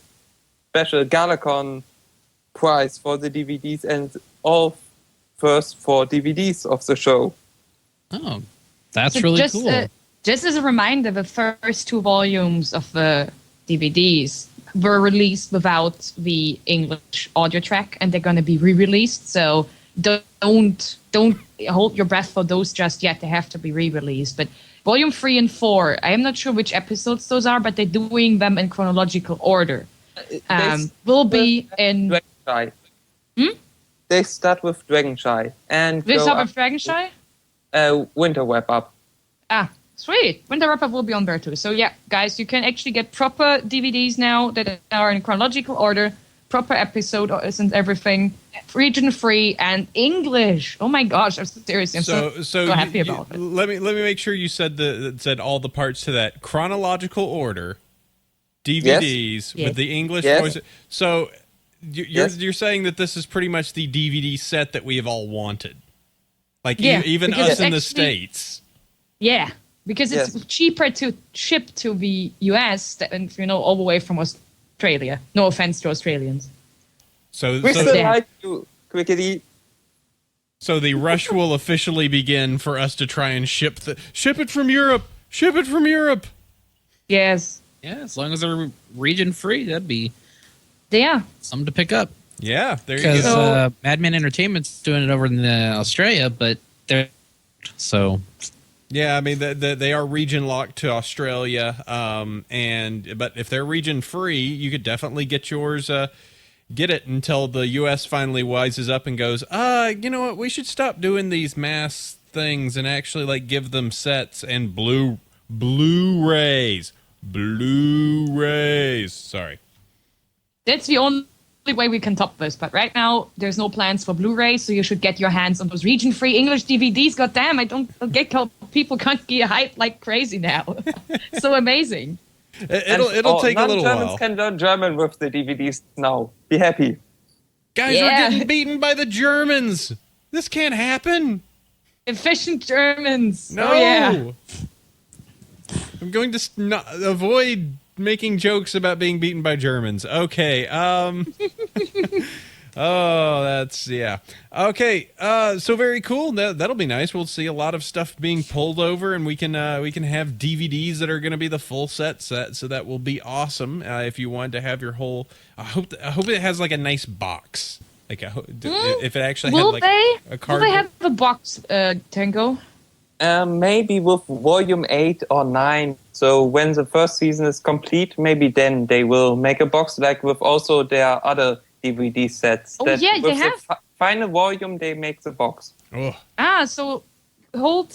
special Galacon prize for the DVDs and all first 4 DVDs of the show. Oh, that's So really just, cool. Just as a reminder, the first 2 volumes of the DVDs were released without the English audio track, and they're going to be re-released. So don't hold your breath for those just yet. They have to be re-released. But volume 3 and 4, I am not sure which episodes those are, but they're doing them in chronological order. Will be in. Dragonshy. They start with Dragonshy and This go up up with Dragonshy? Winter Wrap Up. Ah, sweet. Winter Wrap Up will be on there too. So yeah, guys, you can actually get proper DVDs now that are in chronological order, proper episode and everything, region free and English. Oh my gosh, I'm seriously, I'm so happy about it. Let me make sure you said all the parts to that chronological order. DVDs Yes. with the English Yes. voice. So you're saying that this is pretty much the DVD set that we have all wanted. Like Yeah, even because us in the actually- States. Yeah, because it's Yes. cheaper to ship to the US than, all the way from Australia. No offense to Australians. So We so, still Yeah. like you, Quickity. so the rush will officially begin for us to try and ship it from Europe. Ship it from Europe. Yes. Yeah, as long as they're region free, that'd be Yeah. something to pick up. Yeah, there you Because go. Madman Entertainment's doing it over in Australia, but they're so. Yeah, I mean they are region locked to Australia, but if they're region free, you could definitely get yours. Get it until the U.S. finally wises up and goes, you know what? We should stop doing these mass things and actually give them sets and Blu-rays. Sorry. That's the only way we can top this. But right now, there's no plans for Blu-ray, so you should get your hands on those region-free English DVDs. God damn, I don't get how people can't get hyped like crazy now. So amazing. It'll take a little non-Germans while. can learn German with the DVDs now. Be happy. Guys are getting beaten by the Germans. This can't happen. Efficient Germans. No. Oh, yeah. I'm going to avoid making jokes about being beaten by Germans. Okay. Oh, that's yeah. Okay. So very cool. That'll be nice. We'll see a lot of stuff being pulled over, and we can have DVDs that are going to be the full set. So that will be awesome. If you want to have your whole, I hope it has a nice box. If it actually Will had they? a card. Will they have a box, Tango? Maybe with volume 8 or 9. So when the first season is complete, maybe then they will make a box with also their other DVD sets. Oh, yeah, they with have. the final volume, they make the box. Oh. So hold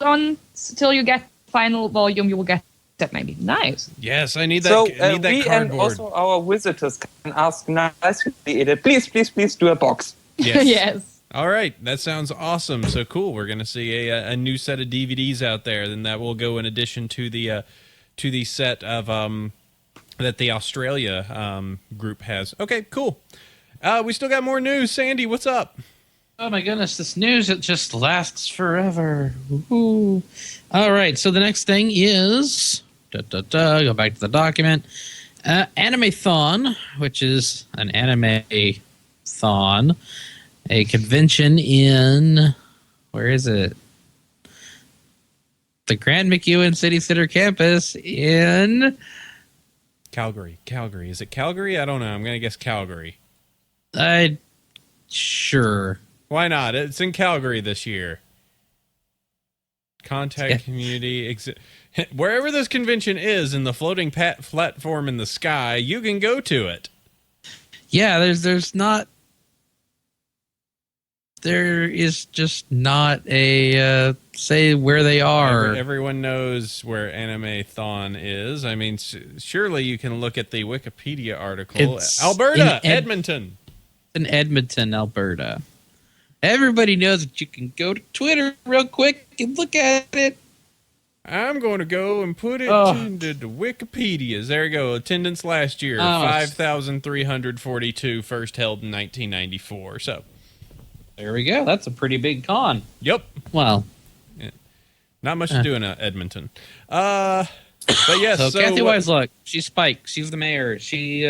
on till you get final volume. You will get That may be nice. Yes, I need that. So I need that we and cardboard. also our visitors can ask nicely, please, please, please do a box. Yes. Yes. All right, that sounds awesome. So cool. We're gonna see a new set of DVDs out there. Then that will go in addition to the set of that the Australia group has. Okay, cool. We still got more news. Sandy, what's up? Oh my goodness, this news, it just lasts forever. Woo-hoo. All right, so the next thing is, go back to the document, Anime-thon, which is an anime-thon, a convention in, where is it? The Grand McEwen City Center campus in... Calgary. Is it Calgary? I don't know. I'm going to guess Calgary. Sure. Why not? It's in Calgary this year. Contact community. Wherever this convention is in the floating platform in the sky, you can go to it. Yeah, there is just not a say where they are. Everyone knows where Anime-thon is. I mean, surely you can look at the Wikipedia article. It's Alberta, Edmonton. In Edmonton, Alberta. Everybody knows that you can go to Twitter real quick and look at it. I'm going to go and put it into the Wikipedias. There you go. Attendance last year, 5,342, first held in 1994. So, there we go. That's a pretty big con. Yep. Well, not much to do in Edmonton. But yes. So Kathy Wiseluck, she's Spike. She's the mayor. She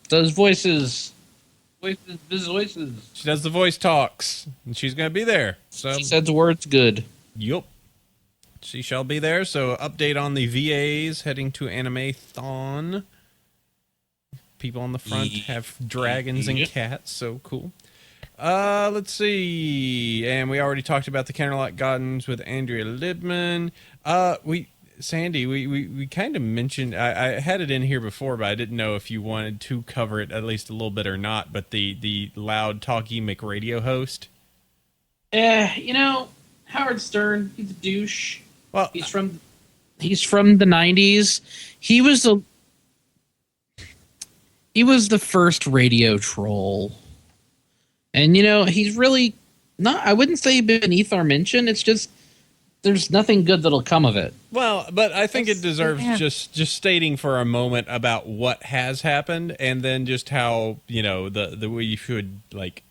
does voices. Voices. She does the voice talks, and she's going to be there. So she said the words good. Yup. She shall be there. So update on the VAs heading to Anime-thon. People on the front have dragons and cats. So cool. Let's see. And we already talked about the Counterlock Gardens with Andrea Libman. Sandy, we kind of mentioned, I had it in here before, but I didn't know if you wanted to cover it at least a little bit or not, but the loud talky McRadio host. Howard Stern, he's a douche. Well, he's from the 90s. He was the first radio troll. And he's really not, I wouldn't say beneath our mention. It's just there's nothing good that'll come of it. Well, but I think it deserves just stating for a moment about what has happened, and then just how the way you should like.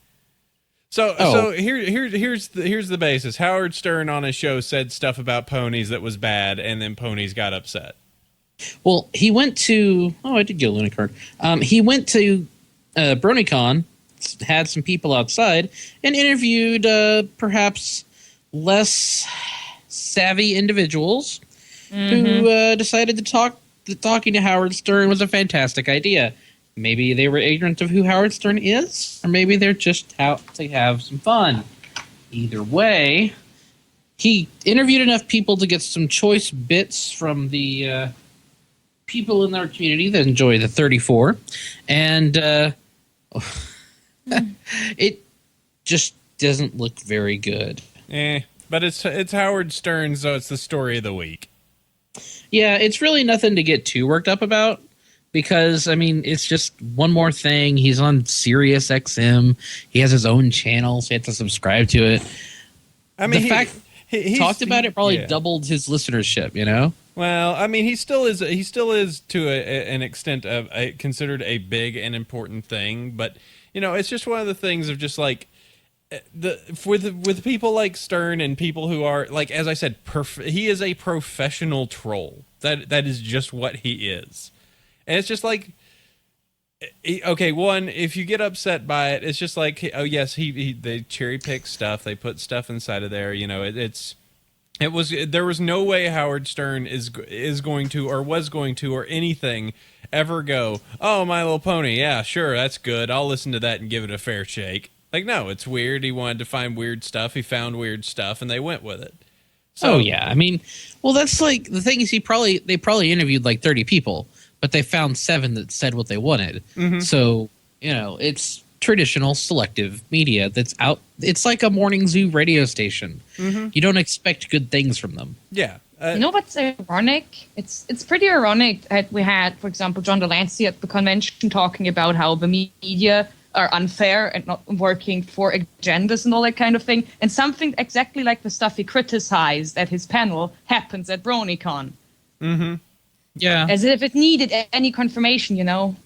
So here's the basis. Howard Stern on his show said stuff about ponies that was bad, and then ponies got upset. Well, he went to I did get a Luna card. He went to BronyCon, had some people outside, and interviewed perhaps less savvy individuals who decided to talk that talking to Howard Stern was a fantastic idea. Maybe they were ignorant of who Howard Stern is, or maybe they're just out to have some fun. Either way, he interviewed enough people to get some choice bits from the people in our community that enjoy the 34, and it just doesn't look very good. But it's Howard Stern, so it's the story of the week. Yeah, it's really nothing to get too worked up about. Because, I mean, it's just one more thing. He's on Sirius XM. He has his own channel, so you have to subscribe to it. I mean, the fact he talked about it probably doubled his listenership, Well, I mean, he still is to an extent of considered a big and important thing. But, it's just one of the things of just like, with people like Stern and people who are, like, as I said, he is a professional troll. That is just what he is. And it's just like, okay, one, if you get upset by it, it's just like, oh yes, they cherry pick stuff, they put stuff inside of there. There was no way Howard Stern is going to or was going to or anything ever go, oh, My Little Pony, yeah, sure, that's good, I'll listen to that and give it a fair shake. Like, no, it's weird. He wanted to find weird stuff. He found weird stuff, and they went with it. So, yeah, I mean, well, that's like the thing is they probably interviewed like 30 people. But they found 7 that said what they wanted. Mm-hmm. So, it's traditional selective media that's out. It's like a morning zoo radio station. Mm-hmm. You don't expect good things from them. Yeah. You know what's ironic? It's pretty ironic that we had, for example, John Delancey at the convention talking about how the media are unfair and not working for agendas and all that kind of thing. And something exactly like the stuff he criticized at his panel happens at BronyCon. Mm-hmm. Yeah. As if it needed any confirmation, you know?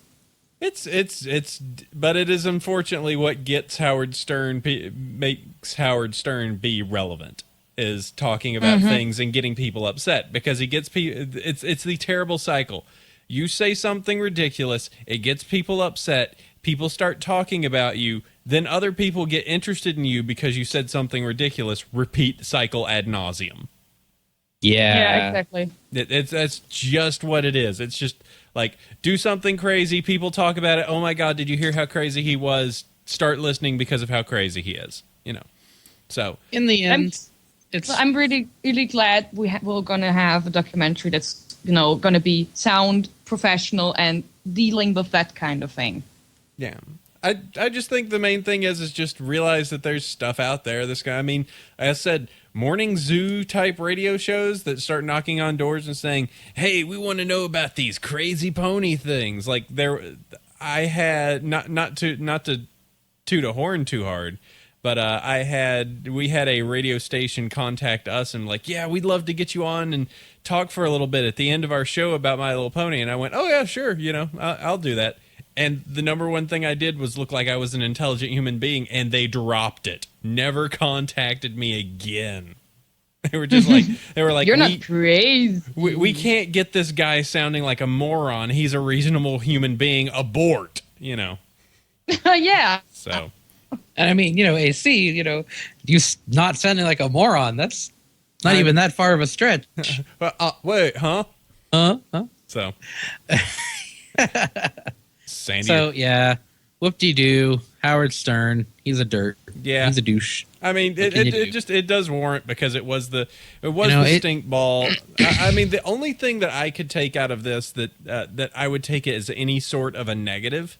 But it is unfortunately what gets Howard Stern, makes Howard Stern be relevant, is talking about things and getting people upset, because he gets people. It's the terrible cycle. You say something ridiculous, it gets people upset. People start talking about you, then other people get interested in you because you said something ridiculous. Repeat cycle ad nauseum. Yeah. Exactly. That's just what it is. It's just like, do something crazy, people talk about it. Oh my God, did you hear how crazy he was? Start listening because of how crazy he is. You know. So In the end, I'm really, really glad we're going to have a documentary that's, going to be sound, professional, and dealing with that kind of thing. yeah. I just think the main thing is just realize that there's stuff out there. This guy, I mean, I said, morning zoo type radio shows that start knocking on doors and saying, "Hey, we want to know about these crazy pony things." Like I had not to toot a horn too hard, but we had a radio station contact us and like, "Yeah, we'd love to get you on and talk for a little bit at the end of our show about My Little Pony." And I went, "Oh yeah, sure, I'll do that." And the number one thing I did was look like I was an intelligent human being, and they dropped it. Never contacted me again. They were just like, You're not crazy. We can't get this guy sounding like a moron. He's a reasonable human being. Abort, Yeah. So, and I mean, AC, you not sounding like a moron. That's not even that far of a stretch. Wait, huh? Huh? So, Sandy. So yeah, whoop-de-doo. Howard Stern, he's a dirt. Yeah, he's a douche. I mean, it does warrant, because it was the stink ball. I mean, the only thing that I could take out of this that I would take it as any sort of a negative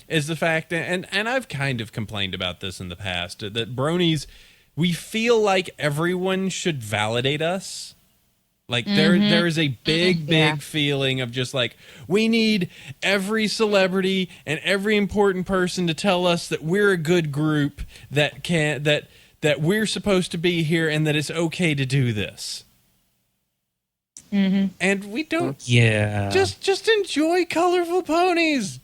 is the fact that, and I've kind of complained about this in the past, that bronies, we feel like everyone should validate us. Like there is a big feeling of just like, we need every celebrity and every important person to tell us that we're a good group, that we're supposed to be here, and that it's okay to do this. And we don't. Yeah. Just enjoy colorful ponies.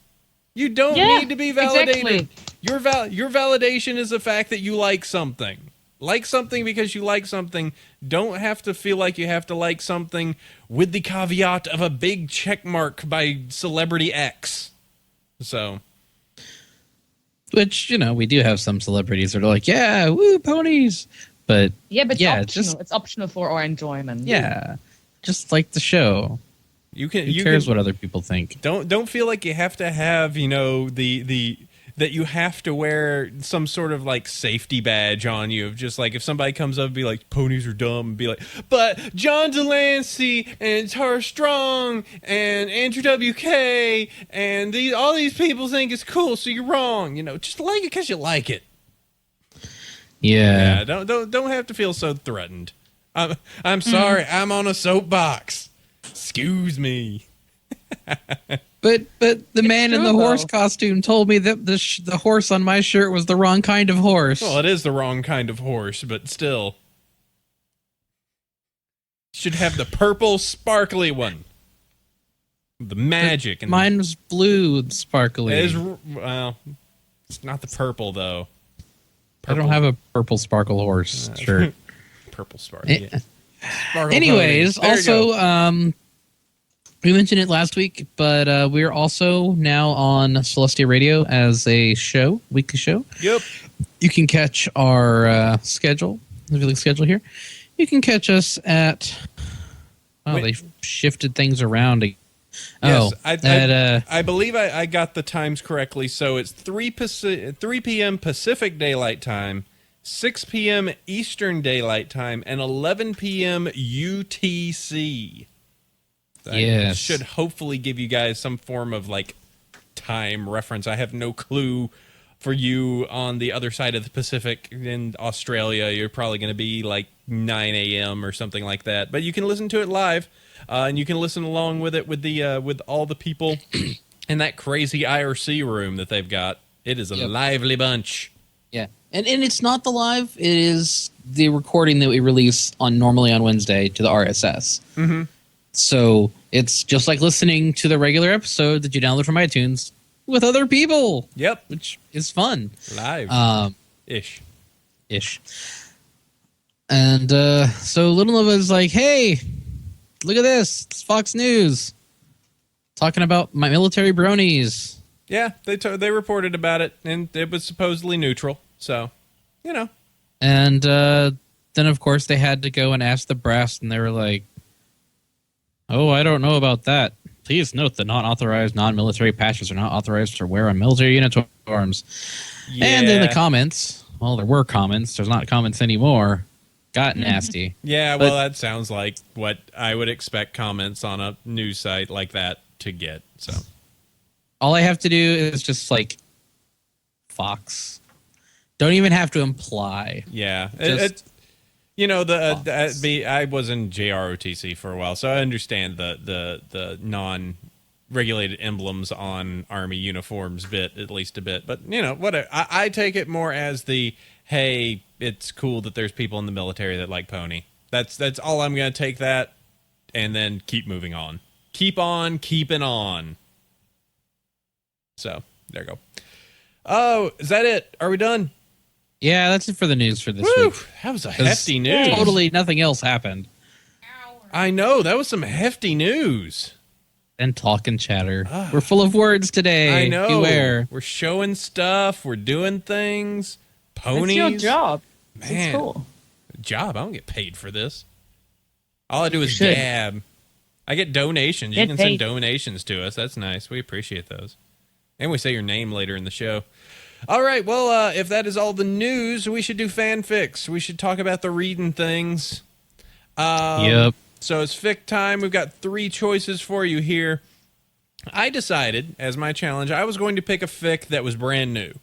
You don't need to be validated. Exactly. Your validation is the fact that you like something. Like something because you like something. Don't have to feel like you have to like something with the caveat of a big check mark by celebrity X. So, which, we do have some celebrities that are like, yeah, woo, ponies. But it's optional. It's optional for our enjoyment. Yeah, just like the show. Who cares what other people think? Don't feel like you have to have that you have to wear some sort of like safety badge on you, of just like, if somebody comes up and be like, ponies are dumb, and be like, but John Delancey and Tara Strong and Andrew WK and all these people think it's cool, so you're wrong. Just like it because you like it. Yeah. Don't have to feel so threatened. I'm sorry, I'm on a soapbox. Excuse me. But the man in the horse costume told me that the horse on my shirt was the wrong kind of horse. Well, it is the wrong kind of horse, but still. Should have the purple sparkly one. The magic. And mine was blue and sparkly. It's not the purple, though. Purple. I don't have a purple sparkle horse shirt. Purple sparkle, yeah. Sparkle Anyways, also, we mentioned it last week, but we're also now on Celestia Radio as a show, weekly show. Yep. You can catch our schedule, the weekly schedule here. You can catch us at... they shifted things around. Yes, I believe I got the times correctly. So it's 3 p.m. Pacific Daylight Time, 6 p.m. Eastern Daylight Time, and 11 p.m. UTC. Yes. That should hopefully give you guys some form of like time reference. I have no clue For you on the other side of the Pacific in Australia, you're probably going to be like 9 a.m. or something like that. But you can listen to it live, and you can listen along with it with all the people in that crazy IRC room that they've got. It is a lively bunch. Yeah, and it's not the live; it is the recording that we release normally on Wednesday to the RSS. Mm-hmm. So it's just like listening to the regular episode that you download from iTunes with other people. Yep, which is fun. Live, ish. And so Little Nova's like, "Hey, look at this! It's Fox News talking about my military bronies." Yeah, they reported about it, and it was supposedly neutral. So, And then, of course, they had to go and ask the brass, and they were like, "Oh, I don't know about that. Please note that non-authorized non-military patches are not authorized for wear on military uniforms." Yeah. And then the comments, well, there were comments. There's not comments anymore. Got nasty. Yeah, well, that sounds like what I would expect comments on a news site like that to get. So all I have to do is just like Fox. Don't even have to imply. Yeah, Just I was in JROTC for a while, so I understand the non-regulated emblems on Army uniforms at least a bit. But whatever. I take it more as hey, it's cool that there's people in the military that like pony. That's all I'm gonna take that, and then keep moving on. Keep on keeping on. So there you go. Oh, is that it? Are we done? Yeah, that's it for the news for this Woo, week. that was a hefty news. Totally nothing else happened. I know, that was some hefty news. And talk and chatter. We're full of words today. I know. Beware. We're showing stuff. We're doing things. Ponies. It's your job. Man, It's cool. Job. I don't get paid for this. All I do is should. gab. I get donations. You Get can send paid. donations to us. That's nice. We appreciate those. And we say your name later in the show. All right, well, if that is all the news, we should do fanfics. We should talk about the reading things. Yep. So it's fic time. We've got 3 choices for you here. I decided, as my challenge, I was going to pick a fic that was brand new.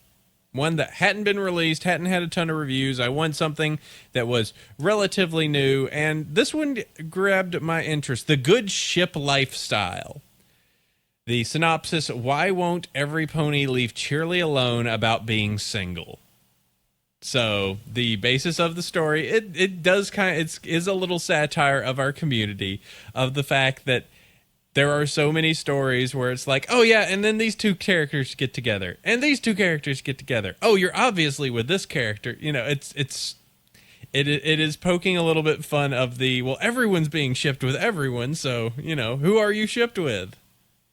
One that hadn't been released, hadn't had a ton of reviews. I wanted something that was relatively new, and this one grabbed my interest. The Good Ship Lifestyle. The synopsis: why won't every pony leave cheerily alone about being single? So the basis of the story, it does is a little satire of our community, of the fact that there are so many stories where it's like, oh yeah, and then these 2 characters get together, and these 2 characters get together. Oh, you're obviously with this character. It is poking a little bit fun of well, everyone's being shipped with everyone, so who are you shipped with?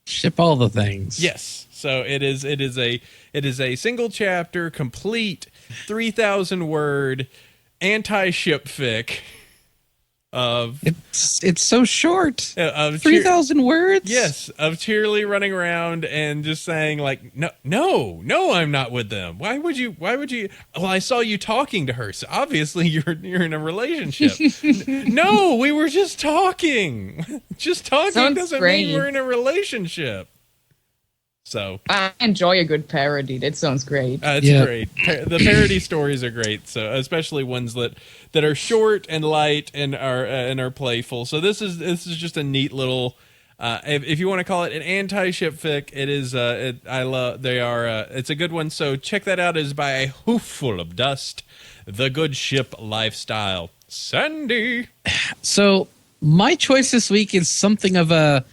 Ship all the things. Yes. So it is a single chapter, complete 3,000 word anti-ship fic of it's so short. Of 3,000 words. Yes, of Cheerly running around and just saying like, no, I'm not with them. Why would you? Well, I saw you talking to her, so obviously you're in a relationship. No, we were just talking. Just talking Sounds doesn't great. mean we're in a relationship. So I enjoy a good parody. That sounds great. it's great. The parody stories are great. So especially ones that are short and light and are playful. So this is just a neat little. If you want to call it an anti-ship fic, it is. It's a good one. So check that out. It's by a hoofful of dust. The Good Ship Lifestyle. Sandy. So my choice this week is something of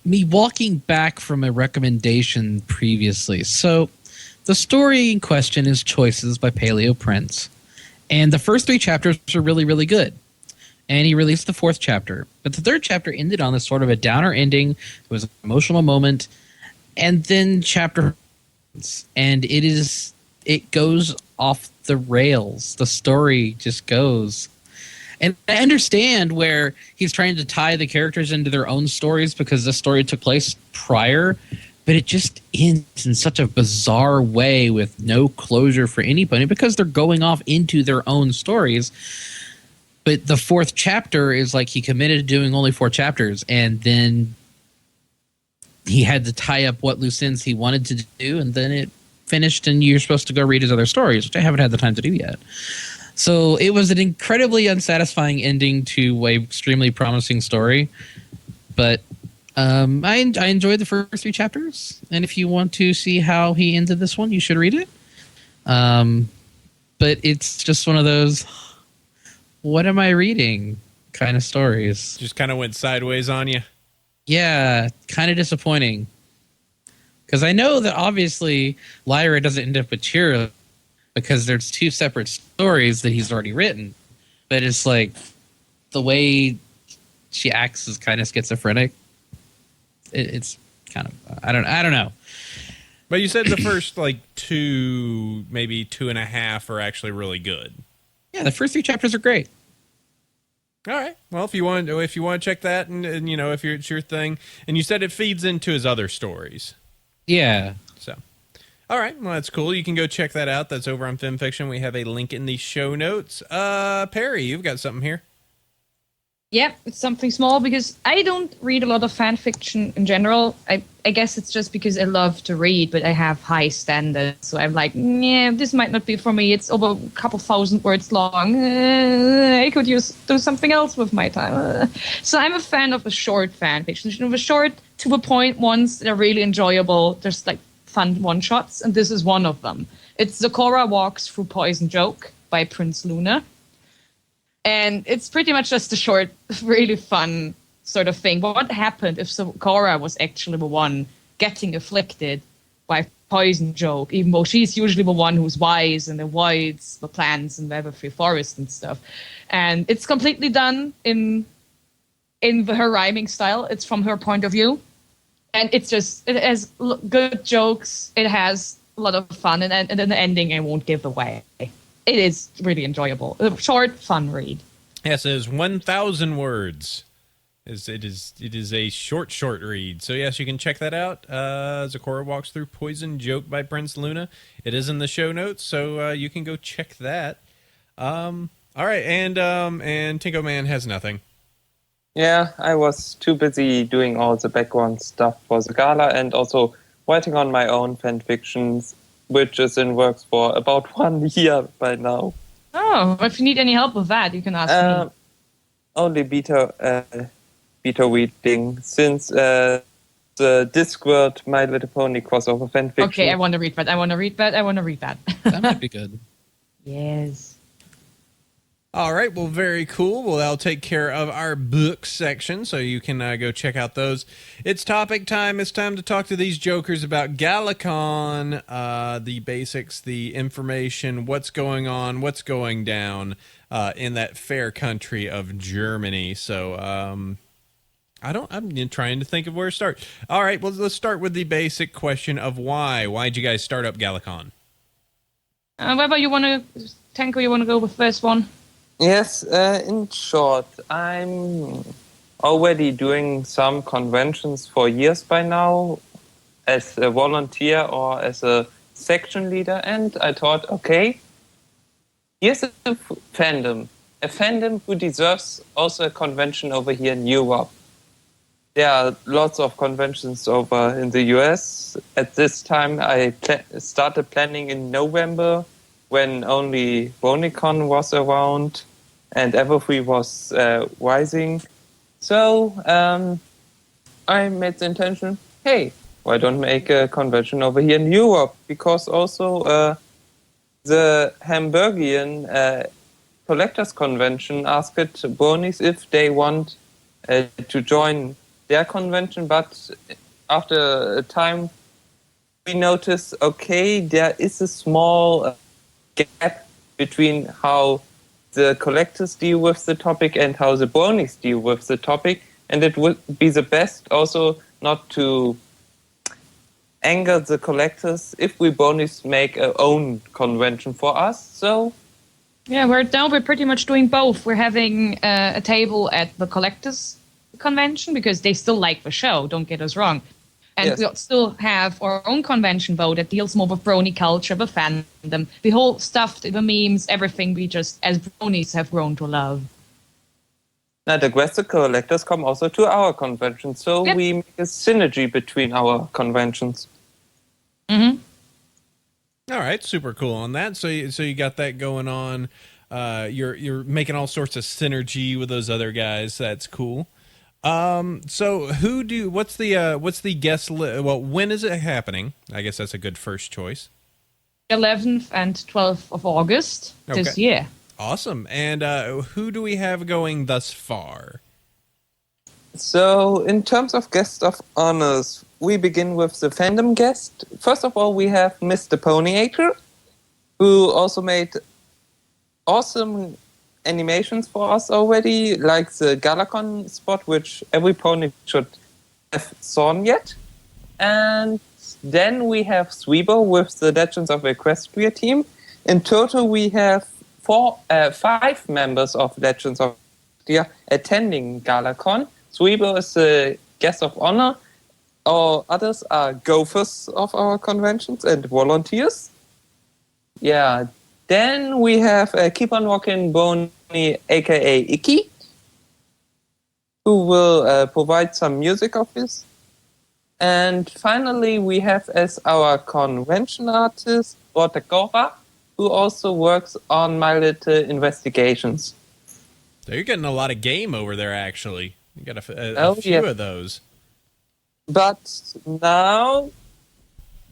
me walking back from a recommendation previously. So the story in question is Choices by Paleo Prince. And the first 3 chapters are really, really good. And he released the 4th chapter. But the 3rd chapter ended on this sort of a downer ending. It was an emotional moment. And then and it goes off the rails. The story just goes. And I understand where he's trying to tie the characters into their own stories because the story took place prior, but it just ends in such a bizarre way with no closure for anybody because they're going off into their own stories. But the 4th chapter is like he committed to doing only 4 chapters, and then he had to tie up what loose ends he wanted to do, and then finished and you're supposed to go read his other stories, which I haven't had the time to do yet. So it was an incredibly unsatisfying ending to an extremely promising story. But I enjoyed the first 3 chapters. And if you want to see how he ended this one, you should read it. But it's just one of those, what am I reading kind of stories. Just kind of went sideways on you. Yeah, kind of disappointing. Because I know that obviously Lyra doesn't end up with Cheer because there's 2 separate stories that he's already written. But it's like the way she acts is kind of schizophrenic. It's kind of I don't know. But you said the first like 2, maybe 2.5 are actually really good. Yeah, the first 3 chapters are great. All right. Well, if you want to check that, and if it's your thing, and you said it feeds into his other stories. Yeah. So, all right. Well, that's cool. You can go check that out. That's over on FemFiction. We have a link in the show notes. Perry, you've got something here. Yeah, it's something small because I don't read a lot of fan fiction in general. I guess it's just because I love to read, but I have high standards. So I'm like, yeah, this might not be for me. It's over a couple thousand words long. I could do something else with my time. So I'm a fan of the short fan fiction. The short, to the point ones that are really enjoyable. There's like fun one-shots, and this is one of them. It's Zecora Walks Through Poison Joke by Prince Luna. And it's pretty much just a short, really fun sort of thing. But what happened if Zecora was actually the one getting afflicted by poison joke, even though she's usually the one who's wise and avoids the plants and the everfree forest and stuff. And it's completely done in her rhyming style. It's from her point of view. And it has good jokes. It has a lot of fun. And then the ending I won't give away. It is really enjoyable. A short, fun read. Yes, it is 1,000 words. It is a short read. So yes, you can check that out. Zecora Walks Through Poison Joke by Prince Luna. It is in the show notes, so you can go check that. All right, and Tinko Man has nothing. Yeah, I was too busy doing all the background stuff for the gala and also writing on my own fan fictions, which is in works for about 1 year by now. Oh, if you need any help with that, you can ask me. Only beta reading, since the Discworld My Little Pony crossover fan fiction. Okay, I want to read that. That might be good. Yes. All right, well, very cool. Well, that'll take care of our book section, so you can go check out those. It's topic time. It's time to talk to these jokers about Galacon, the basics, the information, what's going on, what's going down in that fair country of Germany. So I'm trying to think of where to start. All right, well, let's start with the basic question of why. Why'd you guys start up Galacon? What about you want to, Tanko, you want to go with first one? Yes, in short, I'm already doing some conventions for years by now as a volunteer or as a section leader, and I thought, okay, here's a fandom who deserves also a convention over here in Europe. There are lots of conventions over in the US. At this time, I started planning in November, when only BronyCon was around and Everfree was rising. So I made the intention, hey, why don't make a convention over here in Europe? Because also the Hamburgian Collectors Convention asked Bronies if they want to join their convention, but after a time we noticed, okay, there is a small gap between how the collectors deal with the topic and how the bronies deal with the topic, and it would be the best also not to anger the collectors if we bronies make our own convention for us. So yeah, we're pretty much doing both. We're having a table at the collectors convention because they still like the show, don't get us wrong. And yes, we'll still have our own convention though that deals more with brony culture, the fandom, the whole stuff, the memes, everything we just, as bronies, have grown to love. now the Western collectors come also to our convention, so Yep. we make a synergy between our conventions. Mm-hmm. All right, super cool on that. So you got that going on. You're making all sorts of synergy with those other guys. That's cool. So what's the guest well, when is it happening? I guess that's a good first choice. 11th and 12th of August this Okay. year. Awesome. And who do we have going thus far? So, in terms of guest of honors, we begin with the fandom guest. First of all, we have Mr. Ponyacre, who also made awesome animations for us already, like the Galacon spot, which every pony should have seen yet. And then we have Sweebo with the Legends of Equestria team. In total, we have 5 members of Legends of Equestria attending Galacon. Sweebo is the guest of honor. All others are gophers of our conventions and volunteers. Yeah. Then we have Keep on Walking Boney, aka Icky, who will provide some music of his. And finally, we have as our convention artist, Gora, who also works on My Little Investigations. So you're getting a lot of game over there, actually. You got a few of those. But now,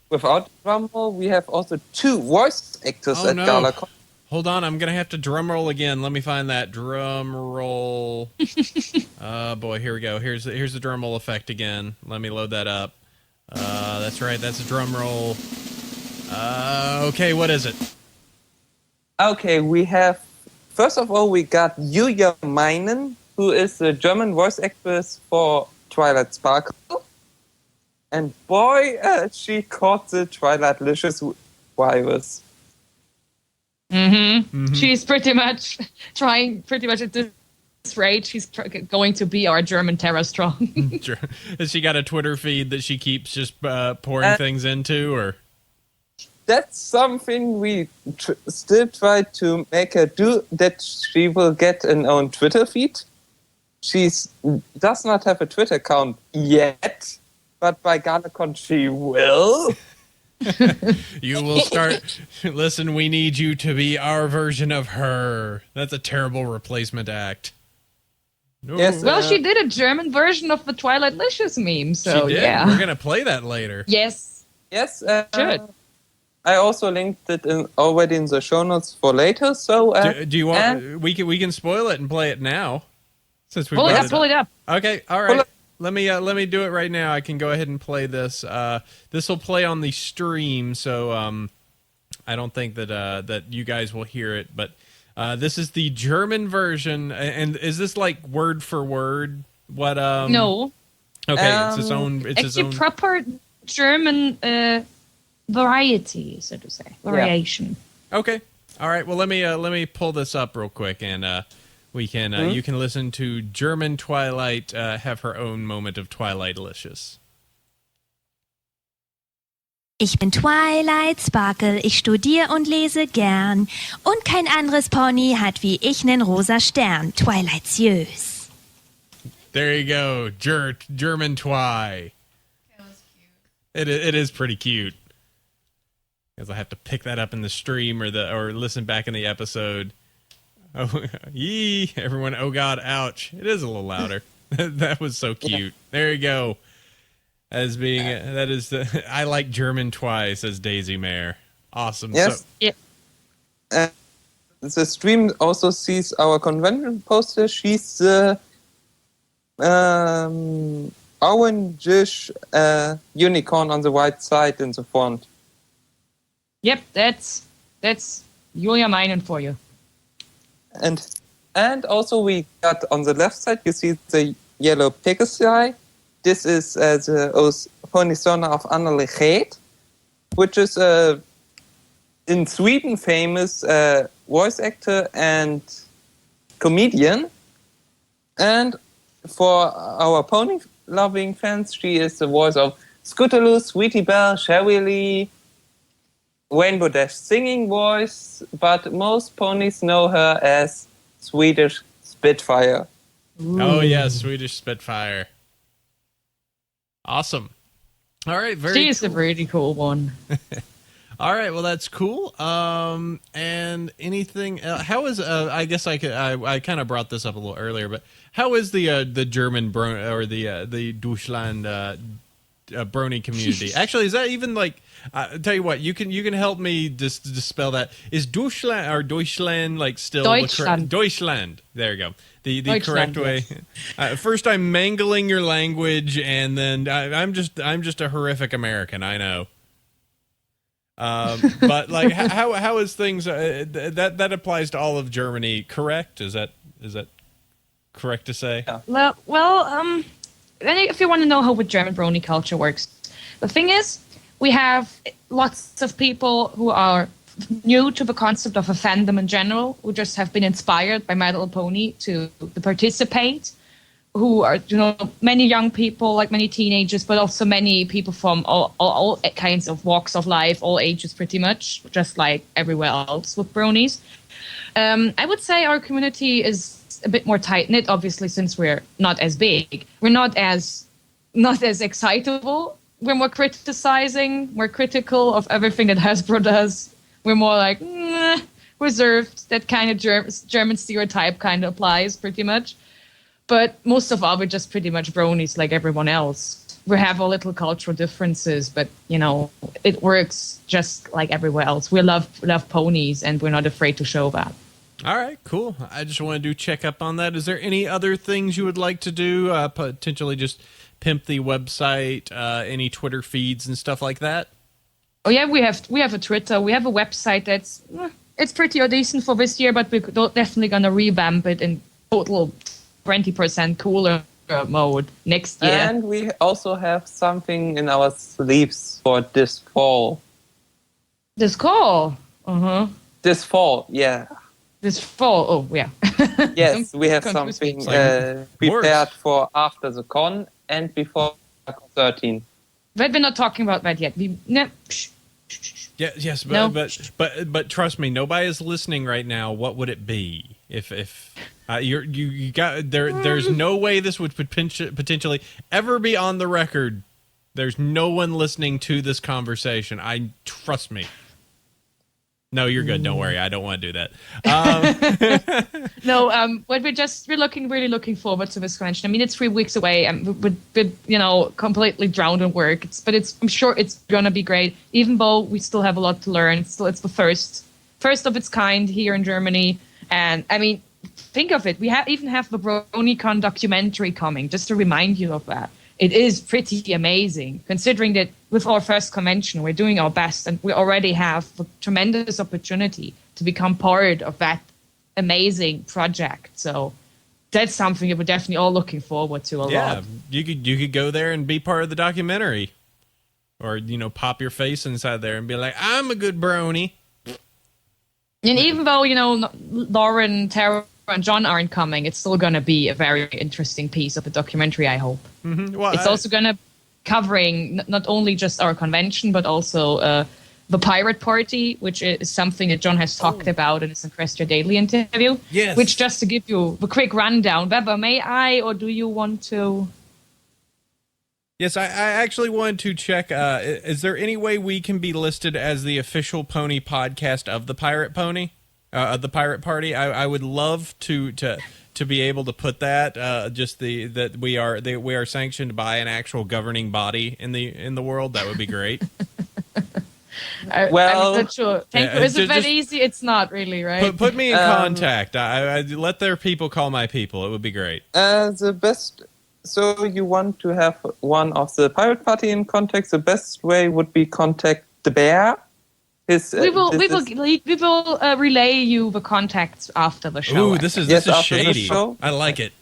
without drum roll, we have also 2 voice actors at Galacon. Hold on, I'm going to have to drum roll again. Let me find that drum roll. Oh, boy, here we go. Here's the drum roll effect again. Let me load that up. That's right, that's a drum roll. Okay, what is it? Okay, we have, first of all, we got Julia Meinen, who is the German voice actress for Twilight Sparkle. And boy, she caught the Twilight Licious virus. She's pretty much at this rate. She's going to be our German Terra Strong. Has she got a Twitter feed that she keeps just pouring things into, or? That's something we still try to make her do, that she will get an own Twitter feed. She does not have a Twitter account yet, but by Galacon she will. You will start. Listen, we need you to be our version of her. That's a terrible replacement act. No. Yes, Well, she did a German version of the Twilight Licious meme, so she did. yeah. We're gonna play that later. Yes. Yes, Should. I also linked it already in the show notes for later. So Do you want? We can spoil it and play it now. Since we Pull it up. Okay, all right. Let me do it right now. I can go ahead and play this. This will play on the stream, so I don't think that you guys will hear it. But this is the German version, and is this like word for word? What? No. Okay, it's its own. It's its Actually, own. proper German variety, so to say, variation. Okay, all right. Well, let me pull this up real quick, and we can you can listen to German Twilight have her own moment of Twilight-licious. Ich bin Twilight Sparkle, ich studiere und lese gern. Und kein anderes Pony hat wie ich nen rosa Stern. Twilightiös. There you go, German Twi. That was cute. It is pretty cute. Because I have to pick that up in the stream or listen back in the episode. Oh, yee! Everyone, oh god, ouch! It is a little louder. That was so cute. There you go. As being that is the I like German Twi, says Daisy Mayer. Awesome. Yes. Yeah. The stream also sees our convention poster. She's the orange unicorn on the right side in the font. Yep, that's Julia Meinen for you. And also we got on the left side, you see the yellow Pegasi. This is the Ponyzona of Anneli Geehrt, which is in Sweden famous voice actor and comedian. And for our pony-loving fans, she is the voice of Scootaloo, Sweetie Belle, Sherry Lee, Rainbow Dash singing voice, but most ponies know her as Swedish Spitfire. Oh yeah, Swedish Spitfire. Awesome. All right, very She's cool. a really cool one. All right, well that's cool. And anything? How is? I guess I kind of brought this up a little earlier, but how is the German or the Deutschland brony community? Actually, is that even like? Tell you what, you can help me just dispel that. Is Deutschland like still Deutschland? Deutschland. There you go. The Deutschland, correct way. yes. First, I'm mangling your language, and then I'm just a horrific American. I know. But like, how is things? That applies to all of Germany, correct? Is that correct to say? Yeah. Well, if you want to know how with German brony culture works, the thing is, we have lots of people who are new to the concept of a fandom in general, who just have been inspired by My Little Pony to participate, who are, many young people, like many teenagers, but also many people from all kinds of walks of life, all ages pretty much, just like everywhere else with bronies. I would say our community is a bit more tight-knit, obviously, since we're not as big. We're not as excitable. We're more criticizing, more critical of everything that Hasbro does. We're more like, reserved. That kind of German stereotype kind of applies pretty much. But most of all, we're just pretty much bronies like everyone else. We have our little cultural differences, but, it works just like everywhere else. We love ponies, and we're not afraid to show that. All right, cool. I just want to do check up on that. Is there any other things you would like to do? Potentially just pimp the website, any Twitter feeds and stuff like that? Oh yeah, we have a Twitter. We have a website that's it's pretty decent for this year, but we're definitely gonna revamp it in total 20% cooler mode next year. And we also have something in our sleeves for this fall. This fall, This fall, yeah. This fall, oh yeah. Yes, we have Confused me. something prepared for after the con and before 13. But we're not talking about that yet. Yeah, yes, No. but trust me, nobody is listening right now. What would it be if you got there? There's no way this would potentially ever be on the record. There's no one listening to this conversation. Trust me. No, you're good. Don't worry. I don't want to do that. No, but we're really looking forward to this convention. I mean, it's 3 weeks away, and we're completely drowned in work. I'm sure it's gonna be great. Even though we still have a lot to learn. It's the first of its kind here in Germany. And I mean, think of it. We even have the BronyCon documentary coming. Just to remind you of that. It is pretty amazing, considering that with our first convention, we're doing our best, and we already have a tremendous opportunity to become part of that amazing project. So that's something that we're definitely all looking forward to a lot. Yeah, you could go there and be part of the documentary, or pop your face inside there and be like, I'm a good brony. And even though Lauren, Tara, and John aren't coming, it's still going to be a very interesting piece of a documentary, I hope. Mm-hmm. Well, it's also going to covering not only just our convention, but also the Pirate Party, which is something that John has talked about in his Encrestia Daily interview. Yes. Which, just to give you the quick rundown, Weber, may I, or do you want to? Yes, I actually wanted to check, is there any way we can be listed as the official pony podcast of the Pirate Pony? Of the Pirate Party? I would love to be able to put that that we are sanctioned by an actual governing body in the world. That would be great. Well, I'm not sure. Is it that easy? It's not really, right? Put me in contact. I let their people call my people. It would be great. The best. So you want to have one of the Pirate Party in contact? The best way would be contact the bear. We will relay you the contacts after the show. Ooh, this is after shady. I like it.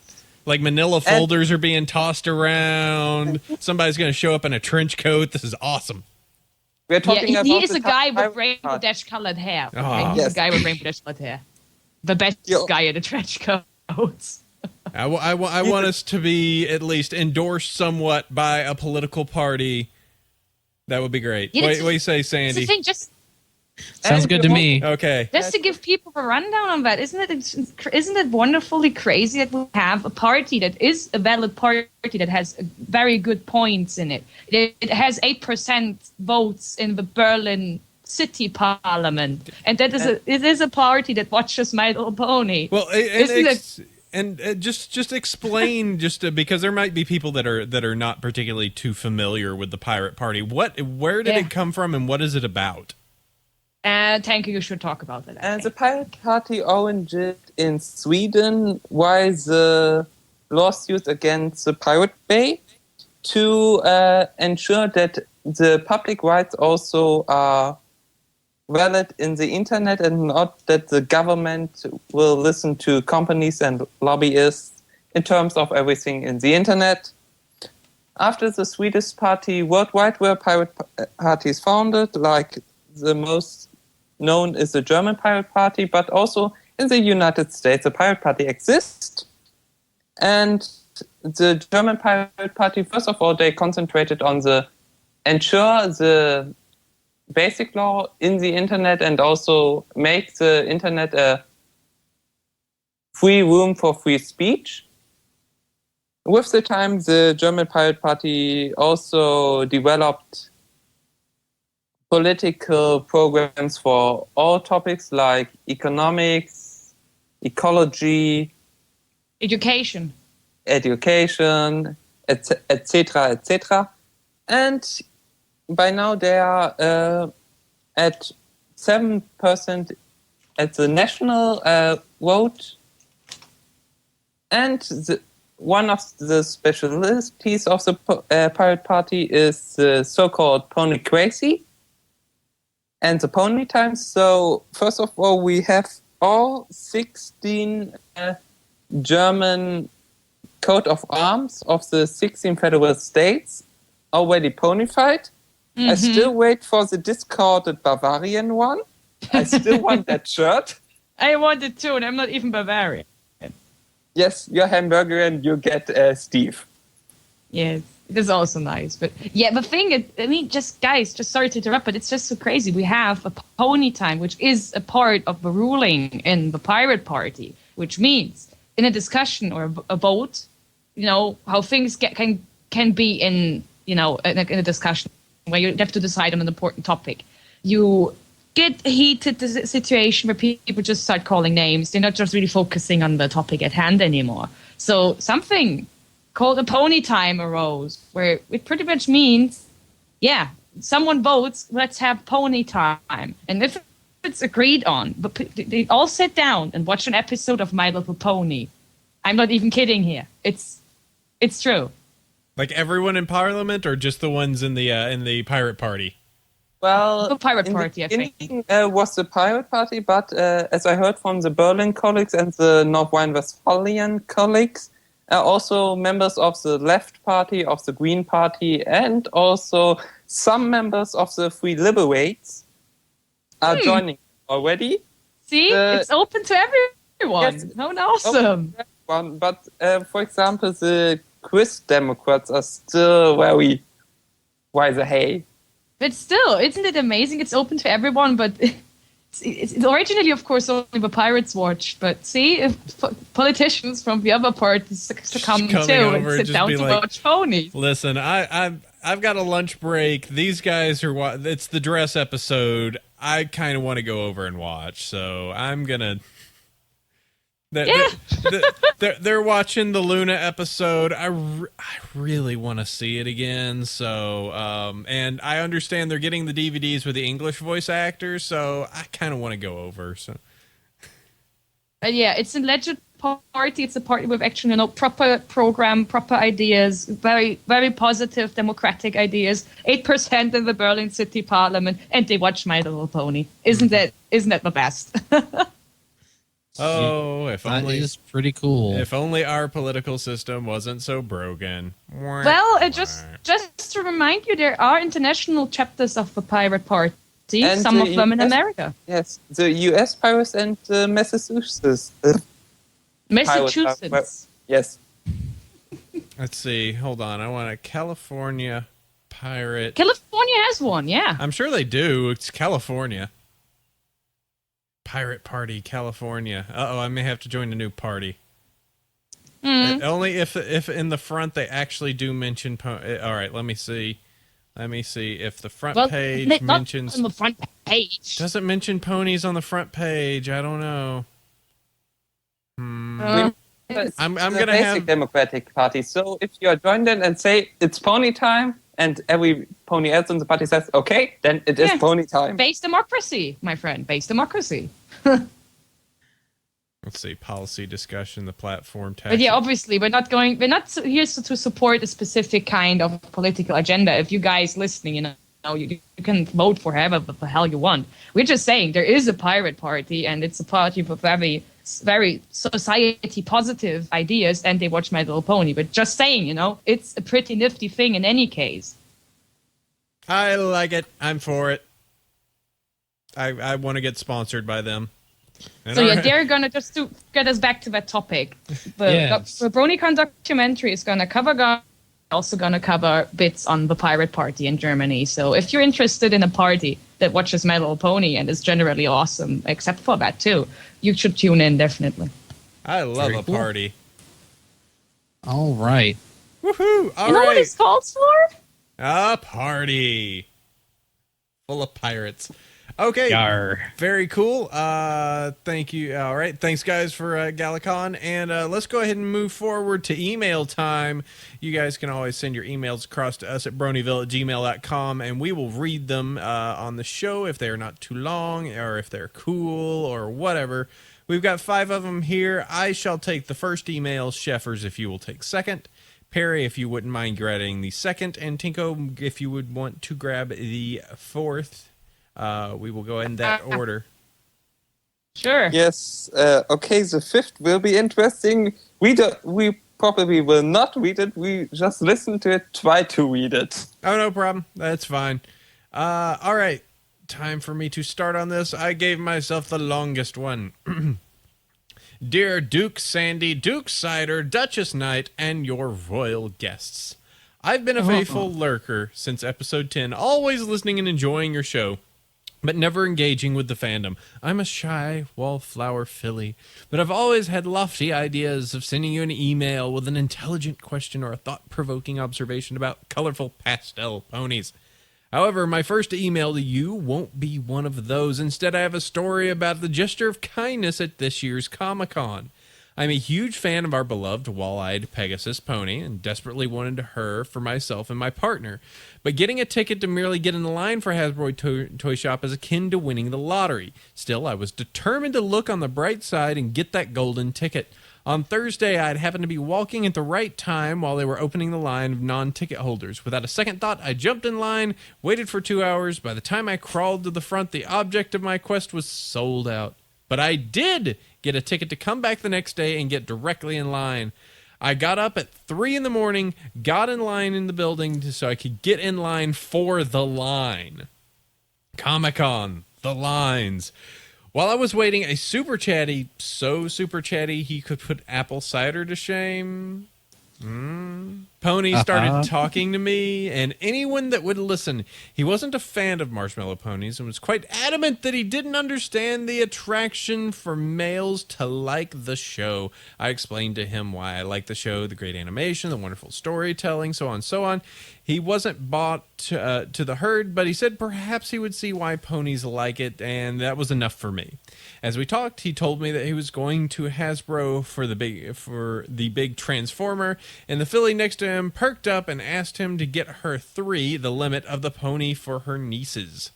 Like manila folders are being tossed around. Somebody's going to show up in a trench coat. This is awesome. We're talking about he is the a guy with Pirate rainbow Party. dash colored hair. Oh. Okay? He's Yes. a guy with rainbow dash colored hair. The best guy in the trench coats. I want us to be at least endorsed somewhat by a political party. That would be great. Yeah, What do you say, That's the Sandy? thing, just Sounds good to me. Okay. Just to give people a rundown on that, isn't it wonderfully crazy that we have a party that is a valid party that has very good points in it? It has 8% votes in the Berlin city parliament, and it is a party that watches My Little Pony. Well, Isn't it? And just explain because there might be people that are not particularly too familiar with the Pirate Party. Where did it come from, and what is it about? Thank you. You should talk about that. The Pirate Party originated in Sweden, while the lawsuit against the Pirate Bay to ensure that the public rights also are valid in the internet and not that the government will listen to companies and lobbyists in terms of everything in the internet. After the Swedish party worldwide were pirate parties founded, like the most known is the German Pirate Party, but also in the United States the Pirate Party exists. And the German Pirate Party, first of all, they concentrated on ensure the basic law in the internet and also make the internet a free room for free speech. With the time, the German Pirate Party also developed political programs for all topics like economics, ecology, education, etc., etc. And by now they are at 7% at the national vote. And one of the specialties of the Pirate Party is the so-called pony crazy and the pony times. So first of all, we have all 16 German coat of arms of the 16 federal states already ponified. Mm-hmm. I still wait for the discarded Bavarian one. I still want that shirt. I want it too, and I'm not even Bavarian. Yes, you're Hamburgerian, you get Steve. Yes, it is also nice. But yeah, the thing is, I mean, just sorry to interrupt, but it's just so crazy. We have a pony time, which is a part of the ruling in the Pirate Party, which means in a discussion or a vote, you know, how things can be in a discussion where you have to decide on an important topic. You get heated situation where people just start calling names. They're not just really focusing on the topic at hand anymore. So something called a pony time arose, where it pretty much means, yeah, someone votes, let's have pony time. And if it's agreed on, but they all sit down and watch an episode of My Little Pony. I'm not even kidding here. It's true. Like everyone in Parliament, or just the ones in the Pirate Party? Well, the Pirate Party, I think. Was the Pirate Party, but as I heard from the Berlin colleagues and the North Rhine-Westphalian colleagues, also members of the Left Party, of the Green Party, and also some members of the Free Liberates are joining already. See, it's open to everyone. Yes, how awesome! But for example, the Christ Democrats are still very why the hey. But still, isn't it amazing? It's open to everyone, but it's originally, of course, only the Pirates watched. But see, if politicians from the other parties come too and sit down to watch ponies. Listen, I've got a lunch break. These guys are it's the dress episode. I kind of want to go over and watch, so I'm gonna. They're watching the Luna episode. I really want to see it again. So, and I understand they're getting the DVDs with the English voice actors. So I kind of want to go over. So, yeah, it's a legit party. It's a party with actually, proper program, proper ideas, very, very positive democratic ideas. 8% in the Berlin City Parliament, and they watch My Little Pony. Isn't that the best? Oh, if only that is pretty cool. If only our political system wasn't so broken. Well, just to remind you, there are international chapters of the Pirate Party. And some of them in America. Yes, the U.S. Pirates and Massachusetts. Massachusetts. Yes. Let's see. Hold on. I want a California pirate. California has one. Yeah. I'm sure they do. It's California. Pirate Party, California. Uh-oh, I may have to join a new party. Only if in the front they actually do mention... all right, let me see. Let me see if the front Well, page not mentions. on the front page. Doesn't mention ponies on the front page. I don't know. It's I'm the gonna basic have. Democratic Party. So if you are joined in and say it's pony time, and every pony else in the party says okay, then it is Yeah. pony time. Base democracy, my friend. Base democracy. Let's see, policy discussion, the platform text. But yeah, obviously, we're not here to support a specific kind of political agenda. If you guys listening, you can vote for whoever the hell you want. We're just saying there is a pirate party, and it's a party with very, very society positive ideas, and they watch My Little Pony. But just saying, it's a pretty nifty thing in any case. I like it. I'm for it. I want to get sponsored by them. And So yeah, they're gonna just to get us back to that topic. The BronyCon documentary is gonna cover also gonna cover bits on the pirate party in Germany. So if you're interested in a party that watches My Little Pony and is generally awesome, except for that too, you should tune in definitely. I love Very a cool. party. All right. Woohoo! All You know what right. it's called for? A party full of pirates. Okay. Yar. Very cool. Thank you. All right. Thanks, guys, for Galacon. And let's go ahead and move forward to email time. You guys can always send your emails across to us at bronyville@gmail.com, and we will read them on the show if they're not too long or if they're cool or whatever. We've got 5 of them here. I shall take the first email. Sheffers, if you will take second. Perry, if you wouldn't mind grabbing the second. And Tinko, if you would want to grab the fourth. We will go in that order. Sure. Yes. Okay. The fifth will be interesting. We probably will not read it. We just listen to it. Try to read it. Oh, no problem. That's fine. All right. Time for me to start on this. I gave myself the longest one. Dear Duke Sandy, Duke Cider, Duchess Knight, and your royal guests. I've been a faithful lurker since episode 10, always listening and enjoying your show, but never engaging with the fandom. I'm a shy wallflower filly, but I've always had lofty ideas of sending you an email with an intelligent question or a thought-provoking observation about colorful pastel ponies. However, my first email to you won't be one of those. Instead, I have a story about the gesture of kindness at this year's Comic-Con. I'm a huge fan of our beloved wall-eyed Pegasus pony and desperately wanted her for myself and my partner. But getting a ticket to merely get in the line for Hasbro Toy Shop is akin to winning the lottery. Still, I was determined to look on the bright side and get that golden ticket. On Thursday, I'd happened to be walking at the right time while they were opening the line of non-ticket holders. Without a second thought, I jumped in line, waited for 2 hours. By the time I crawled to the front, the object of my quest was sold out. But I did get a ticket to come back the next day and get directly in line. I got up at 3 in the morning, got in line in the building so I could get in line for the line. Comic-Con, the lines. While I was waiting, a super chatty, so super chatty he could put apple cider to shame. Pony started talking to me, and anyone that would listen. He wasn't a fan of marshmallow ponies and was quite adamant that he didn't understand the attraction for males to like the show. I explained to him why I like the show, the great animation, the wonderful storytelling, so on and so on. He wasn't bought to the herd, but he said perhaps he would see why ponies like it, and that was enough for me. As we talked, he told me that he was going to Hasbro for the big Transformer, and the filly next to him perked up and asked him to get her 3, the limit of the pony for her nieces.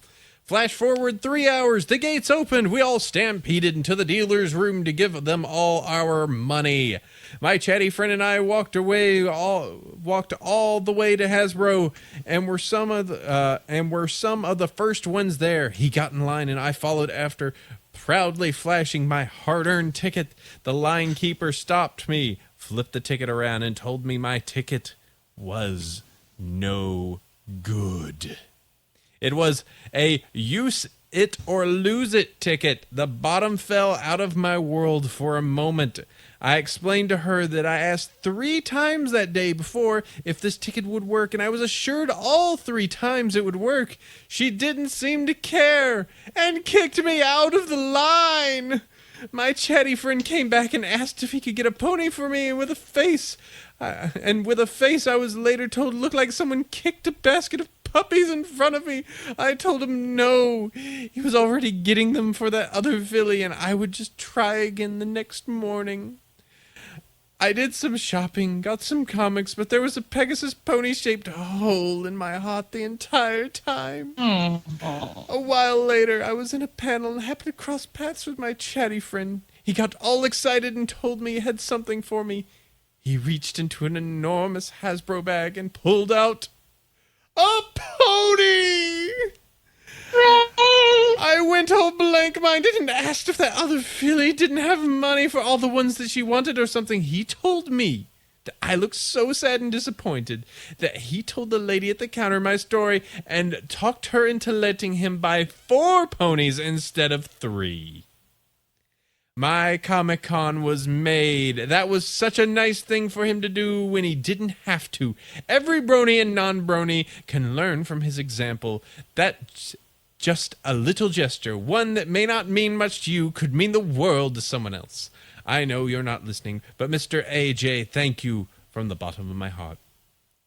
Flash forward 3 hours, the gates opened, we all stampeded into the dealer's room to give them all our money. My chatty friend and I walked all the way to Hasbro, and were some of the first ones there. He got in line and I followed after, proudly flashing my hard-earned ticket. The line keeper stopped me, flipped the ticket around, and told me my ticket was no good. It was a use it or lose it ticket. The bottom fell out of my world for a moment. I explained to her that I asked 3 times that day before if this ticket would work, and I was assured all 3 times it would work. She didn't seem to care and kicked me out of the line. My chatty friend came back and asked if he could get a pony for me with a face. With a face I was later told looked like someone kicked a basket of puppies in front of me. I told him no. He was already getting them for that other filly, and I would just try again the next morning. I did some shopping, got some comics, but there was a Pegasus pony-shaped hole in my heart the entire time. A while later, I was in a panel and happened to cross paths with my chatty friend. He got all excited and told me he had something for me. He reached into an enormous Hasbro bag and pulled out a pony! I went all blank-minded and asked if that other filly didn't have money for all the ones that she wanted or something. He told me that I looked so sad and disappointed that he told the lady at the counter my story and talked her into letting him buy 4 ponies instead of 3. My Comic-Con was made. That was such a nice thing for him to do when he didn't have to. Every brony and non-brony can learn from his example. That's just a little gesture, one that may not mean much to you, could mean the world to someone else. I know you're not listening, but Mr. AJ, thank you from the bottom of my heart.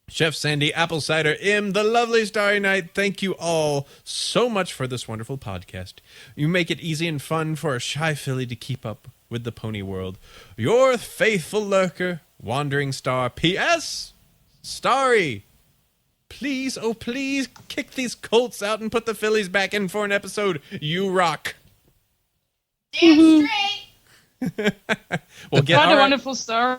Chef Sandy, Apple Cider, the lovely Starry Night, thank you all so much for this wonderful podcast. You make it easy and fun for a shy filly to keep up with the pony world. Your faithful lurker, Wandering Star. P.S. Starry, please, oh please, kick these colts out and put the fillies back in for an episode. You rock. Damn straight. Well, What a wonderful story.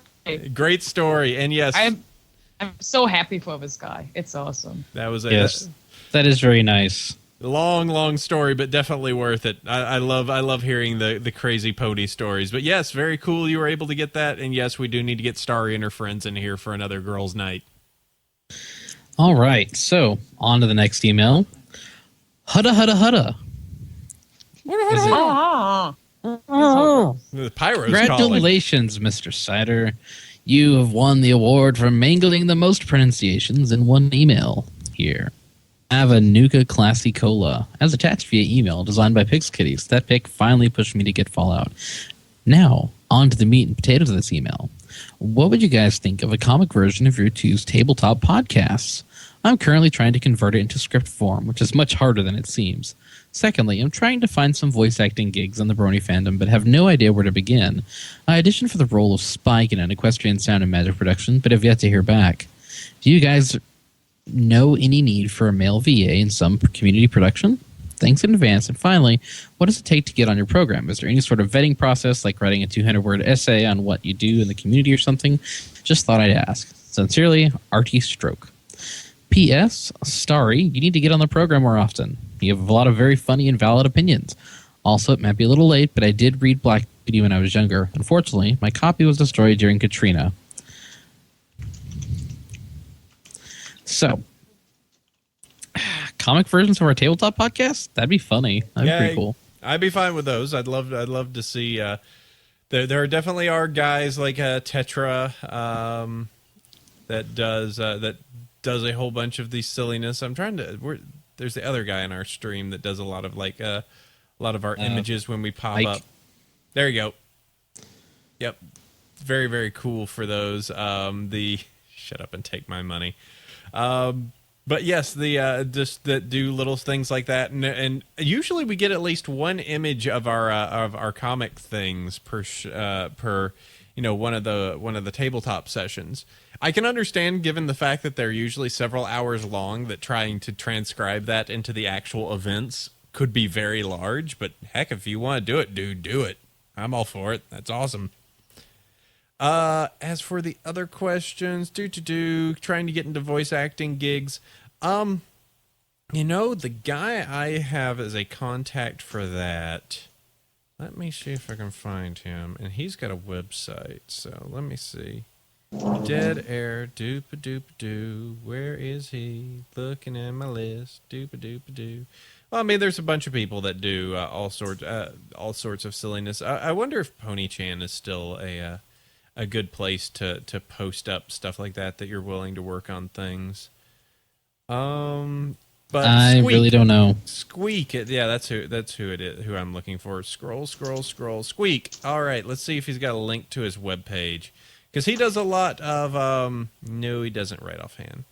Great story, and yes, I'm so happy for this guy. It's awesome. that was a Yes, that is very nice. long story, but definitely worth it. I love hearing the crazy pony stories. But yes, very cool you were able to get that, and yes, we do need to get Starry and her friends in here for another girls' night. All right, so on to the next email. Hudda hudda hudda. The pyro's calling. Congratulations, Mr. Cider. You have won the award for mangling the most pronunciations in one email here. Avanuka Classy Cola, as attached via email, designed by Pix Kitties. That pick finally pushed me to get Fallout. Now, on to the meat and potatoes of this email. What would you guys think of a comic version of your two's tabletop podcasts? I'm currently trying to convert it into script form, which is much harder than it seems. Secondly, I'm trying to find some voice acting gigs on the Brony fandom, but have no idea where to begin. I auditioned for the role of Spike in an equestrian sound and magic production, but have yet to hear back. Do you guys know any need for a male VA in some community production? Thanks in advance. And finally, what does it take to get on your program? Is there any sort of vetting process, like writing a 200-word essay on what you do in the community or something? Just thought I'd ask. Sincerely, Artie Stroke. P.S. Starry, you need to get on the program more often. You have a lot of very funny and valid opinions. Also, it might be a little late, but I did read Black Beauty when I was younger. Unfortunately, my copy was destroyed during Katrina. So, comic versions of our tabletop podcast? That'd be funny. That'd be pretty cool. I'd be fine with those. I'd love to see. There definitely are guys like Tetra that does a whole bunch of these silliness. I'm trying to. There's the other guy in our stream that does a lot of our images when we pop Mike. up. There you go. Yep, very very cool for those. Shut up and take my money. But yes, the just that do little things like that, and usually we get at least one image of our comic things per one of the tabletop sessions. I can understand, given the fact that they're usually several hours long, that trying to transcribe that into the actual events could be very large. But heck, if you want to do it, dude, do it. I'm all for it. That's awesome. As for the other questions, trying to get into voice acting gigs. The guy I have as a contact for that, let me see if I can find him. And he's got a website, so let me see. Dead air, doop-a-doop-a-doo. Where is he? Looking at my list, doop-a-doop-a-doo. Well, I mean, there's a bunch of people that do all sorts of silliness. I wonder if Pony-chan is still a good place to post up stuff like that you're willing to work on things. But I really don't know. Squeak. Yeah, that's who it is. Who I'm looking for. Scroll. Squeak. All right. Let's see if he's got a link to his webpage, because he does a lot of. No, he doesn't right offhand.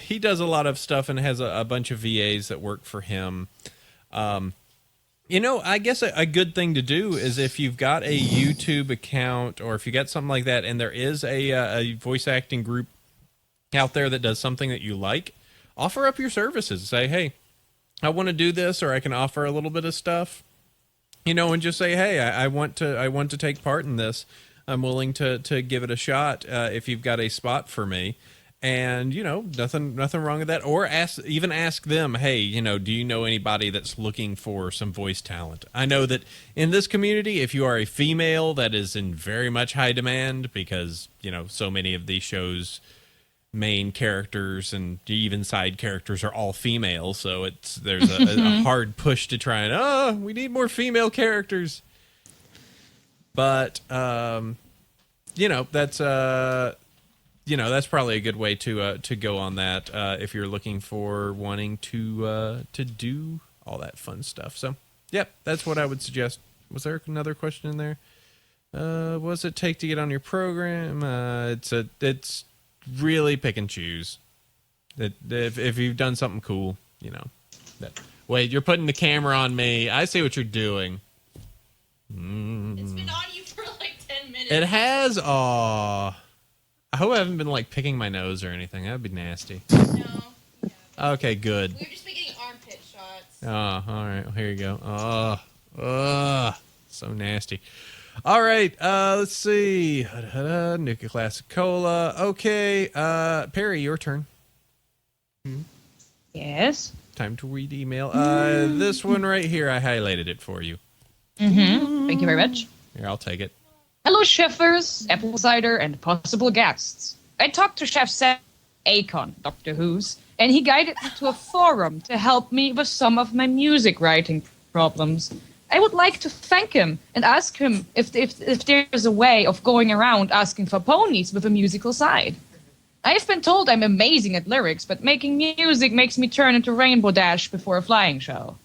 He does a lot of stuff and has a bunch of VAs that work for him. I guess a good thing to do is if you've got a YouTube account or if you got something like that, and there is a voice acting group out there that does something that you like. Offer up your services. Say, hey, I want to do this, or I can offer a little bit of stuff, and just say, hey, I want to take part in this. I'm willing to give it a shot if you've got a spot for me. And, nothing wrong with that. Or ask them, hey, do you know anybody that's looking for some voice talent? I know that in this community, if you are a female, that is in very much high demand because, so many of these shows, main characters and even side characters are all female, so there's a hard push to try and we need more female characters. But that's that's probably a good way to go on that if you're looking for wanting to do all that fun stuff. So yep, that's what I would suggest. Was there another question in there? What does it take to get on your program? It's really pick and choose. That if you've done something cool, wait, you're putting the camera on me. I see what you're doing. It's been on you for like 10 minutes. It has. I hope I haven't been like picking my nose or anything. That'd be nasty. No. Okay, good. We've just been getting armpit shots. Oh, all right. Well, here you go. So nasty. All right, let's see. Nuka Classic Cola. Okay, Perry, your turn. Yes. Time to read email. This one right here, I highlighted it for you. Thank you very much. Here, I'll take it. Hello, chefers, apple cider, and possible guests. I talked to Chef Akon, Doctor Who's, and he guided me to a forum to help me with some of my music writing problems. I would like to thank him and ask him if there's a way of going around asking for ponies with a musical side. I've been told I'm amazing at lyrics, but making music makes me turn into Rainbow Dash before a flying show.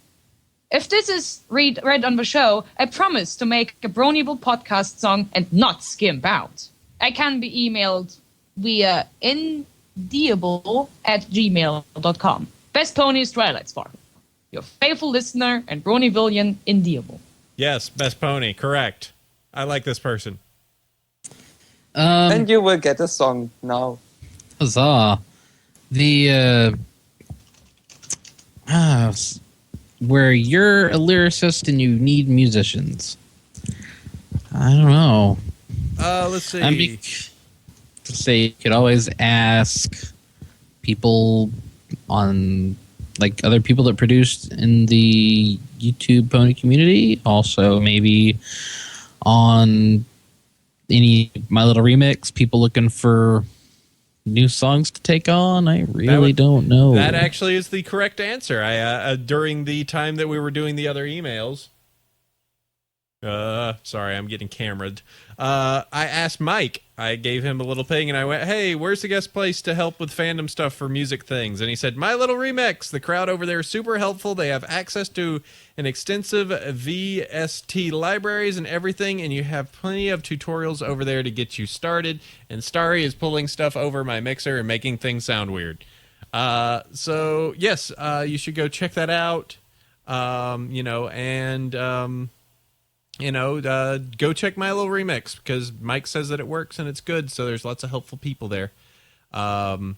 If this is read on the show, I promise to make a Bronyville podcast song and not skimp out. I can be emailed via indiable@gmail.com. Best ponies, Twilight Sparkle. Your faithful listener and Bronyvillian Indiable. Yes, best pony, correct. I like this person. And you will get a song now. Huzzah. Where you're a lyricist and you need musicians. I don't know. Let's see. You could always ask people on, like, other people that produced in the YouTube pony community. Also, maybe on any My Little Remix, people looking for new songs to take on. I really don't know. That actually is the correct answer. I during the time that we were doing the other emails. Sorry, I'm getting cameraed. I asked Mike. I gave him a little ping, and I went, hey, where's the guest place to help with fandom stuff for music things? And he said, My Little Remix. The crowd over there is super helpful. They have access to an extensive VST libraries and everything, and you have plenty of tutorials over there to get you started. And Starry is pulling stuff over my mixer and making things sound weird. So, yes, you should go check that out. Go check My Little Remix, because Mike says that it works and it's good, so there's lots of helpful people there. Go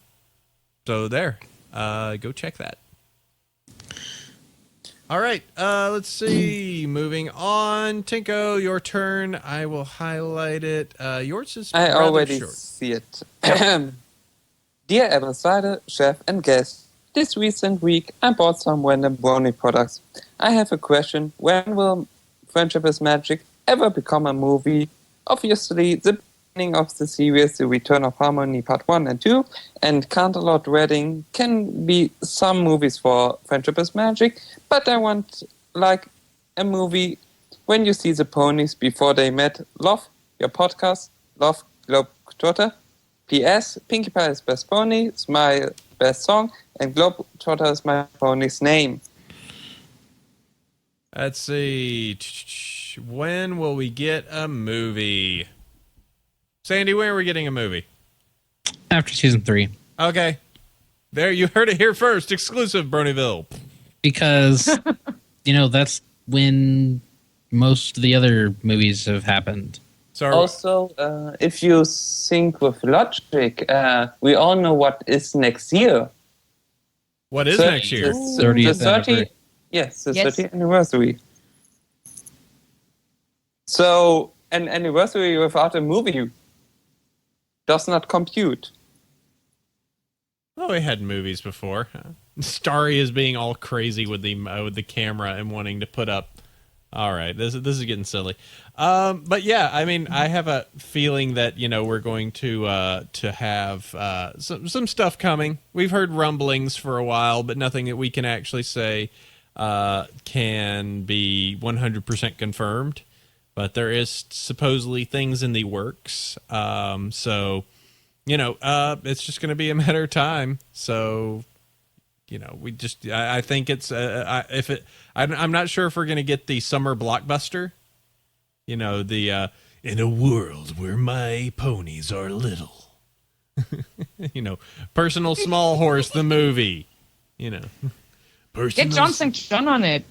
check that. All right, let's see. Moving on. Tinko, your turn. I will highlight it. Yours is I rather already short. see it. Dear Apple Cider, Chef, and guest, this recent week I bought some random brownie products. I have a question. When will Friendship is Magic ever become a movie? Obviously, the beginning of the series, The Return of Harmony Part 1 and 2, and Canterlot Reading can be some movies for Friendship is Magic, but I want, like, a movie when you see the ponies before they met. Love your podcast. Love Globetrotter. P.S. Pinkie Pie is best pony. Smile best song, and Globetrotter is my pony's name. Let's see. When will we get a movie? Sandy, when are we getting a movie? After season 3. Okay. There, you heard it here first. Exclusive, Bronyville. Because, that's when most of the other movies have happened. So Also, if you think with logic, we all know what is next year. what is next year? 30th anniversary. Yes, the Yes. 30th anniversary. So, an anniversary without a movie does not compute. Oh, we had movies before. Starry is being all crazy with the camera and wanting to put up. All right, this is getting silly. But yeah, I mean, I have a feeling that we're going to have some stuff coming. We've heard rumblings for a while, but nothing that we can actually say can be 100% confirmed. But there is supposedly things in the works. So. It's just going to be a matter of time. So, I think it's I'm not sure if we're going to get the summer blockbuster. In a world where my ponies are little. Personal Small Horse, the movie. Get Johnson John on it.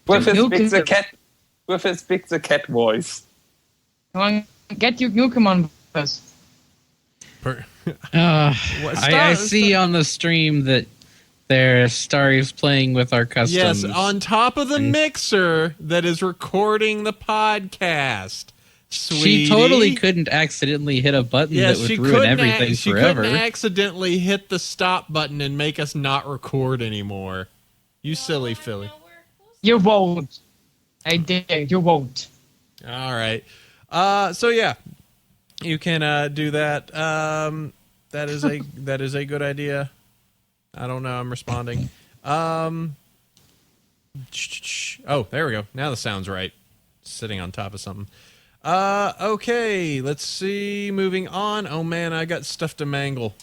With his big the cat voice. Come on, get Duke Nukem on first. I see on the stream that their Starry's playing with our customs. Yes, on top of the mixer that is recording the podcast. Sweetie. She totally couldn't accidentally hit a button that would ruin everything she forever. couldn't accidentally hit the stop button and make us not record anymore. You silly filly. You won't. I dare you won't. All right. So yeah, you can do that. That is a good idea. I don't know. I'm responding. Oh, there we go. Now the sound's right. Sitting on top of something. Okay. Let's see. Moving on. Oh man, I got stuff to mangle.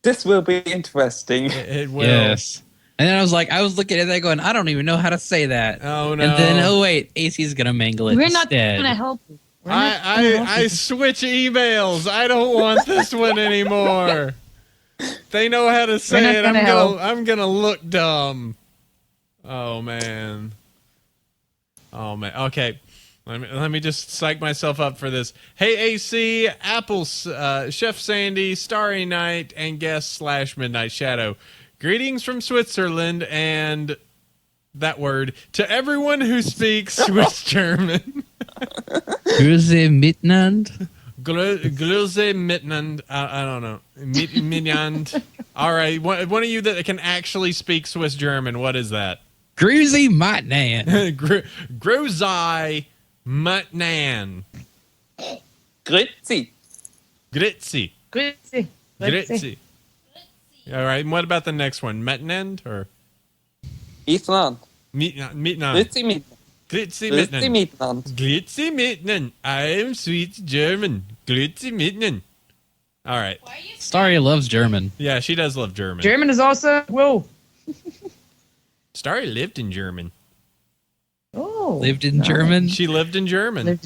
This will be interesting. It will. Yes. And then I was looking at that going, I don't even know how to say that. Oh no. And then, oh wait, AC's going to mangle it We're not instead. going to help you. I switch emails. I don't want this one anymore. They know how to say it. I'm gonna look dumb. Oh man. Okay. Let me just psych myself up for this. Hey AC, Apple, Chef Sandy, Starry Night, and guest / Midnight Shadow. Greetings from Switzerland and that word to everyone who speaks Swiss German. Grüße miteinander. Grüße miteinander. I don't know. Miteinander. All right. One of you that can actually speak Swiss German, what is that? Grüße miteinander. Grüße miteinander. Grüezi. Grüezi. Grüezi. Grüezi. All right. And what about the next one? Miteinander or? Island. Miteinander. Grüezi miteinander. Grüezi Grüezi miteinander. miteinander. Grüezi miteinander. I am Swiss German. Grüezi miteinander. All right. Starry loves German. Yeah, she does love German. German is also whoa. Starry lived in German. Oh, Lived in German? She lived in German.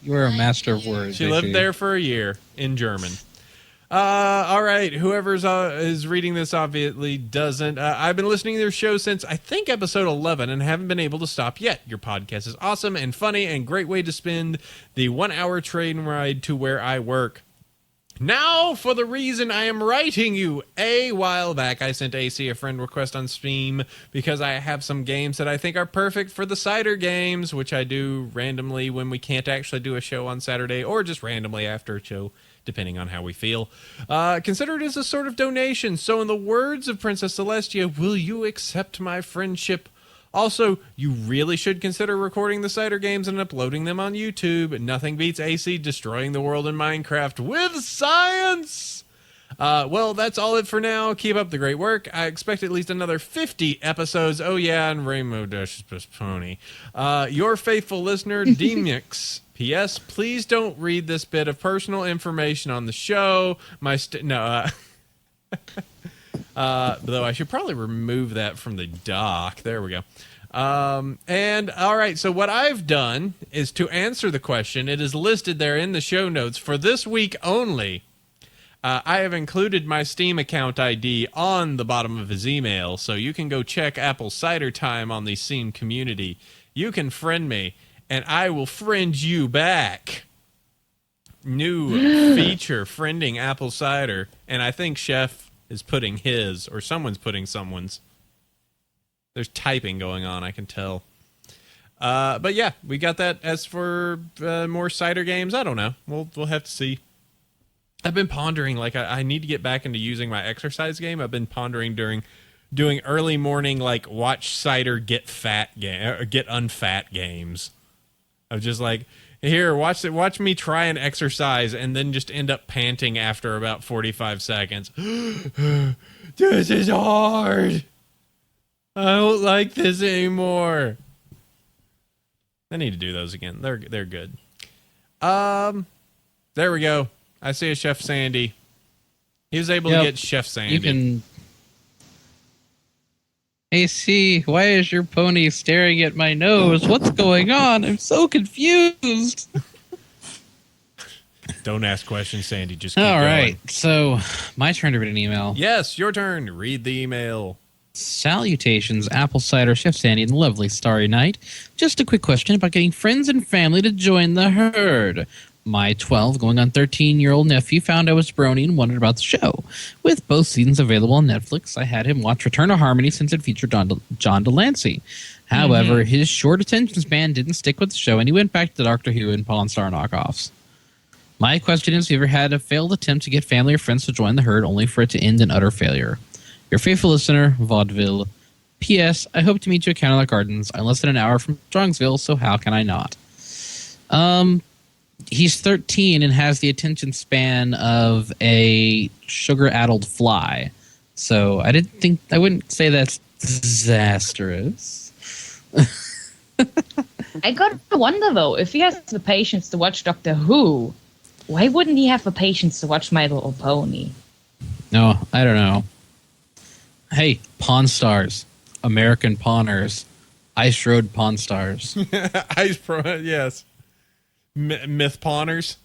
You are a master of words. She lived there for a year in German. All right. Whoever's is reading this obviously doesn't. I've been listening to their show since I think episode 11 and haven't been able to stop yet. Your podcast is awesome and funny and great way to spend the 1 hour train ride to where I work. Now for the reason I am writing you. A while back, I sent AC a friend request on Steam because I have some games that I think are perfect for the Cider games, which I do randomly when we can't actually do a show on Saturday or just randomly after a show, depending on how we feel. Consider it as a sort of donation. So in the words of Princess Celestia, will you accept my friendship? Also, you really should consider recording the Cider games and uploading them on YouTube. Nothing beats AC destroying the world in Minecraft with science! Well, that's all it for now. Keep up the great work. I expect at least another 50 episodes. Oh yeah, and Rainbow Dash's Best Pony. Your faithful listener, Demix. P.S. Please don't read this bit of personal information on the show. Though I should probably remove that from the doc. There we go. And all right, so what I've done is to answer the question. It is listed there in the show notes for this week only. I have included my Steam account ID on the bottom of his email, so you can go check Apple Cider Time on the Steam community. You can friend me, and I will friend you back. New feature, friending Apple Cider, and I think Chef is putting his, or someone's putting someone's. There's typing going on, I can tell. But yeah, we got that. As for more cider games, I don't know. We'll have to see. I've been pondering, like, I need to get back into using my exercise game. I've been pondering doing early morning, like, watch cider get unfat games. Of just like, here, watch me try and exercise and then just end up panting after about 45 seconds. This is hard. I don't like this anymore. I need to do those again. They're good. There we go. I see a Chef Sandy. He was able to get Chef Sandy. You can. Hey, see, why is your pony staring at my nose? What's going on? I'm so confused. Don't ask questions, Sandy. Just keep All going. right, so my turn to read an email. Yes, your turn. Read the email. Salutations, Apple Cider, Chef Sandy, and the lovely Starry Night. Just a quick question about getting friends and family to join the herd. My 12, going on 13-year-old nephew found I was Brony and wondered about the show. With both seasons available on Netflix, I had him watch Return to Harmony since it featured John Delancey. However, his short attention span didn't stick with the show, and he went back to Doctor Who and Pawn Star knockoffs. My question is, have you ever had a failed attempt to get family or friends to join the herd only for it to end in utter failure? Your faithful listener, Vaudeville. P.S. I hope to meet you at Cadillac Gardens. I'm less than an hour from Strongsville, so how can I not? He's 13 and has the attention span of a sugar-addled fly. So I wouldn't say that's disastrous. I gotta wonder though, if he has the patience to watch Doctor Who, why wouldn't he have the patience to watch My Little Pony? No, I don't know. Hey, Pawn Stars, American Pawners, Ice Road Pawn Stars. Yes. Myth pawners,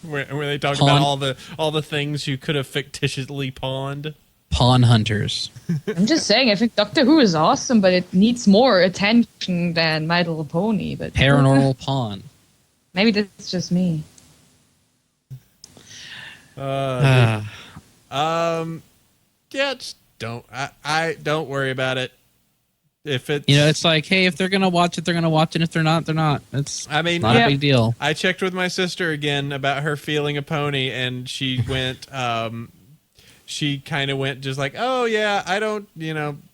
where they talk about all the things you could have fictitiously pawned. Pawn hunters. I'm just saying, I think Doctor Who is awesome, but it needs more attention than My Little Pony. But Paranormal pawn. Maybe that's just me. Yeah, just don't. I don't worry about it. If it's, it's like, hey, if they're gonna watch it, they're gonna watch it. If they're not, they're not. It's not a big deal. I checked with my sister again about her feeling a pony, and she went. She kind of went just like, oh yeah, I don't,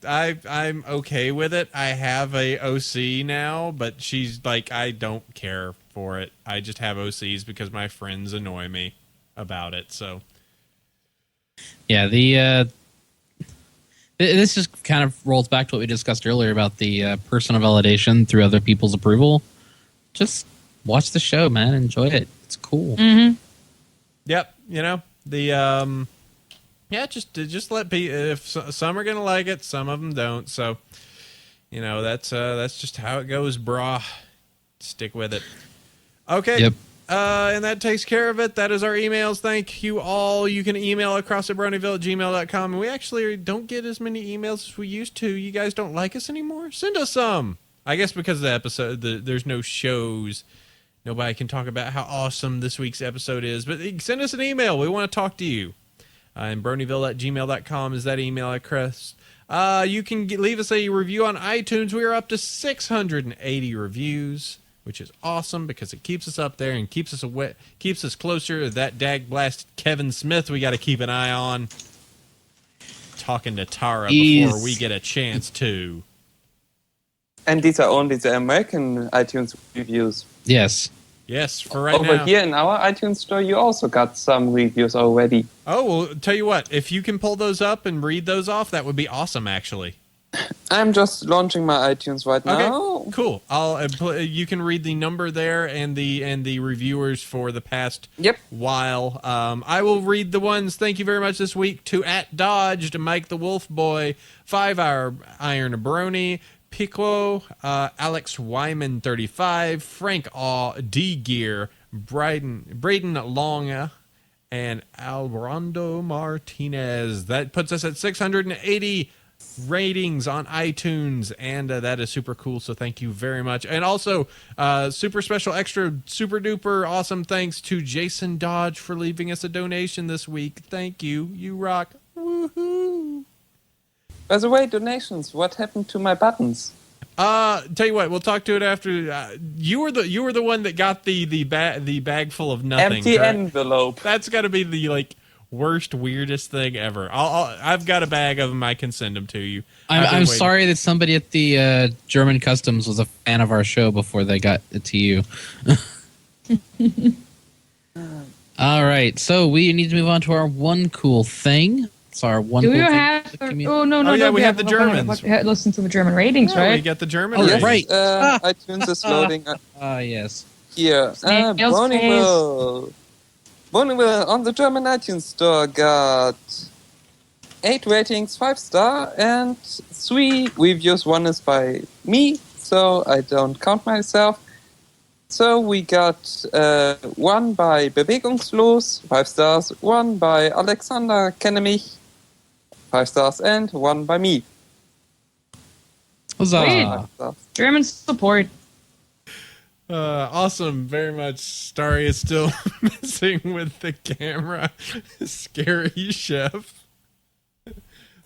I'm okay with it. I have a OC now, but she's like, I don't care for it. I just have OCs because my friends annoy me about it. So yeah, this just kind of rolls back to what we discussed earlier about the personal validation through other people's approval. Just watch the show, man. Enjoy it. It's cool. Mm-hmm. Yep. Just let people. If some are gonna like it, some of them don't. So, that's just how it goes, brah. Stick with it. Okay. Yep. And that takes care of it. That is our emails. Thank you all. You can email across at bronyville@gmail.com. And we actually don't get as many emails as we used to. You guys don't like us anymore? Send us some. I guess because of the episode, there's no shows. Nobody can talk about how awesome this week's episode is. But send us an email. We want to talk to you. And bronyville@gmail.com is that email address. You can leave us a review on iTunes. We are up to 680 reviews, which is awesome because it keeps us up there and keeps us closer to that dag-blasted Kevin Smith we got to keep an eye on. Talking to Tara before we get a chance to. And these are only the American iTunes reviews. Yes. Yes, for right now. Over here in our iTunes store, you also got some reviews already. Oh, well, tell you what. If you can pull those up and read those off, that would be awesome, actually. I'm just launching my iTunes right now. Okay, cool. You can read the number there and the reviewers for the past while. I will read the ones. Thank you very much this week to @Dodge, to Mike the Wolf Boy, 5 Hour Iron Brony, Pico, Alex Wyman 35, Frank Aw, D Gear, Braden Longa, and Alrondo Martinez. That puts us at 680 ratings on iTunes, and that is super cool, so thank you very much. And also super special extra super duper awesome thanks to Jason Dodge for leaving us a donation this week. Thank you. You rock. Woohoo. By the way, donations, what happened to my buttons? Tell you what, we'll talk to it after. You were the one that got the bag full of nothing. Empty correct? envelope. That's got to be the worst, weirdest thing ever. I've got a bag of them. I can send them to you. I'm sorry that somebody at the German customs was a fan of our show before they got it to you. All right, so we need to move on to our one cool thing. It's our one. Do cool you thing have? Oh no! Yeah, we have the Germans. Listen to the German ratings, Yeah, right? we got the German. Oh, ratings. right. iTunes is loading. Yes. Here, Bronyville. Bronyville on the German iTunes store got 8 ratings, 5-star, and 3 reviews. 1 is by me, so I don't count myself. So we got 1 by Bewegungslos, 5 stars, 1 by Alexander Kenne mich, 5 stars, and 1 by me. Huzzah. 5 stars. German support. Awesome, very much. Starry is still messing with the camera. Scary chef.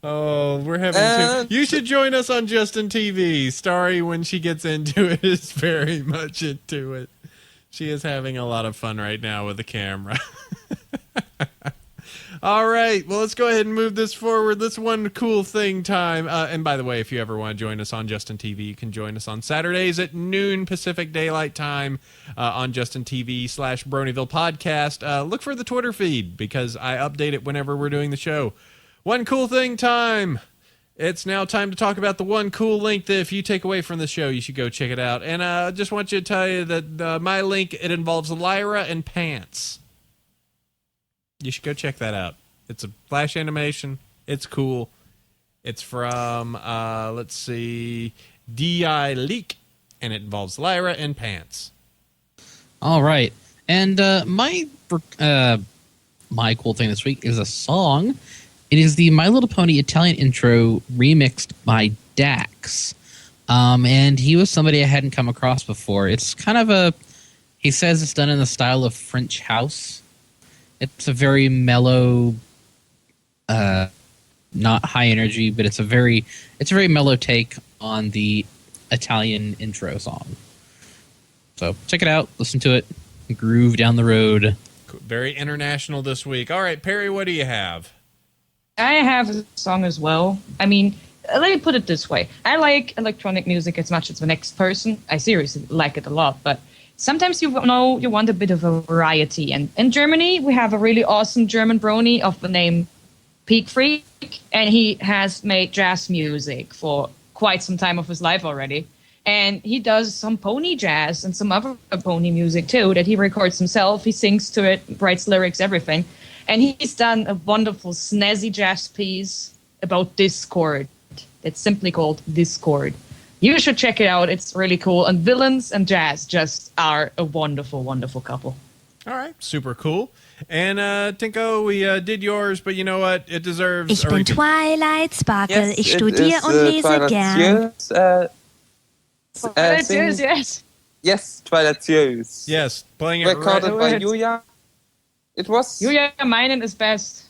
Oh, we're having you should join us on Justin TV. Starry, when she gets into it, is very much into it. She is having a lot of fun right now with the camera. All right, well, let's go ahead and move this forward. This one cool thing time. And by the way, if you ever want to join us on Justin TV, you can join us on Saturdays at noon Pacific Daylight Time on Justin TV/Bronyville Podcast. Look for the Twitter feed because I update it whenever we're doing the show. One cool thing time. It's now time to talk about the one cool link that if you take away from the show, you should go check it out. And I just want you to tell you that my link, it involves Lyra and pants. You should go check that out. It's a flash animation. It's cool. It's from, let's see, D.I. Leak, and it involves Lyra and pants. All right. And my cool thing this week is a song. It is the My Little Pony Italian intro remixed by Dax. And he was somebody I hadn't come across before. It's kind of he says it's done in the style of French house. It's a very mellow, not high energy, but it's a very mellow take on the Italian intro song. So check it out, listen to it, groove down the road. Very international this week. All right, Perry, what do you have? I have a song as well. I mean, let me put it this way. I like electronic music as much as the next person. I seriously like it a lot, but sometimes you want a bit of a variety. And in Germany, we have a really awesome German brony of the name Peak Freak, and he has made jazz music for quite some time of his life already. And he does some pony jazz and some other pony music too that he records himself. He sings to it, writes lyrics, everything. And he's done a wonderful snazzy jazz piece about Discord. It's simply called Discord. You should check it out. It's really cool. And villains and jazz just are a wonderful, wonderful couple. All right, super cool. And Tinko, we did yours, but you know what? It deserves... Ich bin Twilight Sparkle, Yes, ich it studiere is, und lese Twilight gern. Series, Yes. Yes, Twilight Series. Yes, playing it Recorded right... by Right. Julia. It was... Julia meinen is best.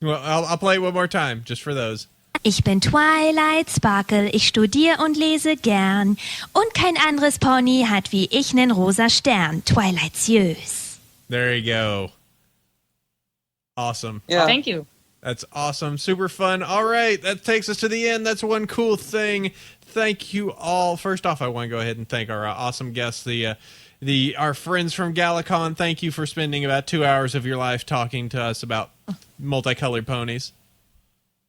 Well, I'll play it one more time, just for those. Ich bin Twilight Sparkle, ich studiere und lese gern. Und kein anderes Pony hat wie ich nen rosa Stern. Twilightiös. There you go. Awesome. Yeah. Thank you. That's awesome. Super fun. All right. That takes us to the end. That's one cool thing. Thank you all. First off, I want to go ahead and thank our awesome guests, our friends from Galacon. Thank you for spending about 2 hours of your life talking to us about multicolored ponies.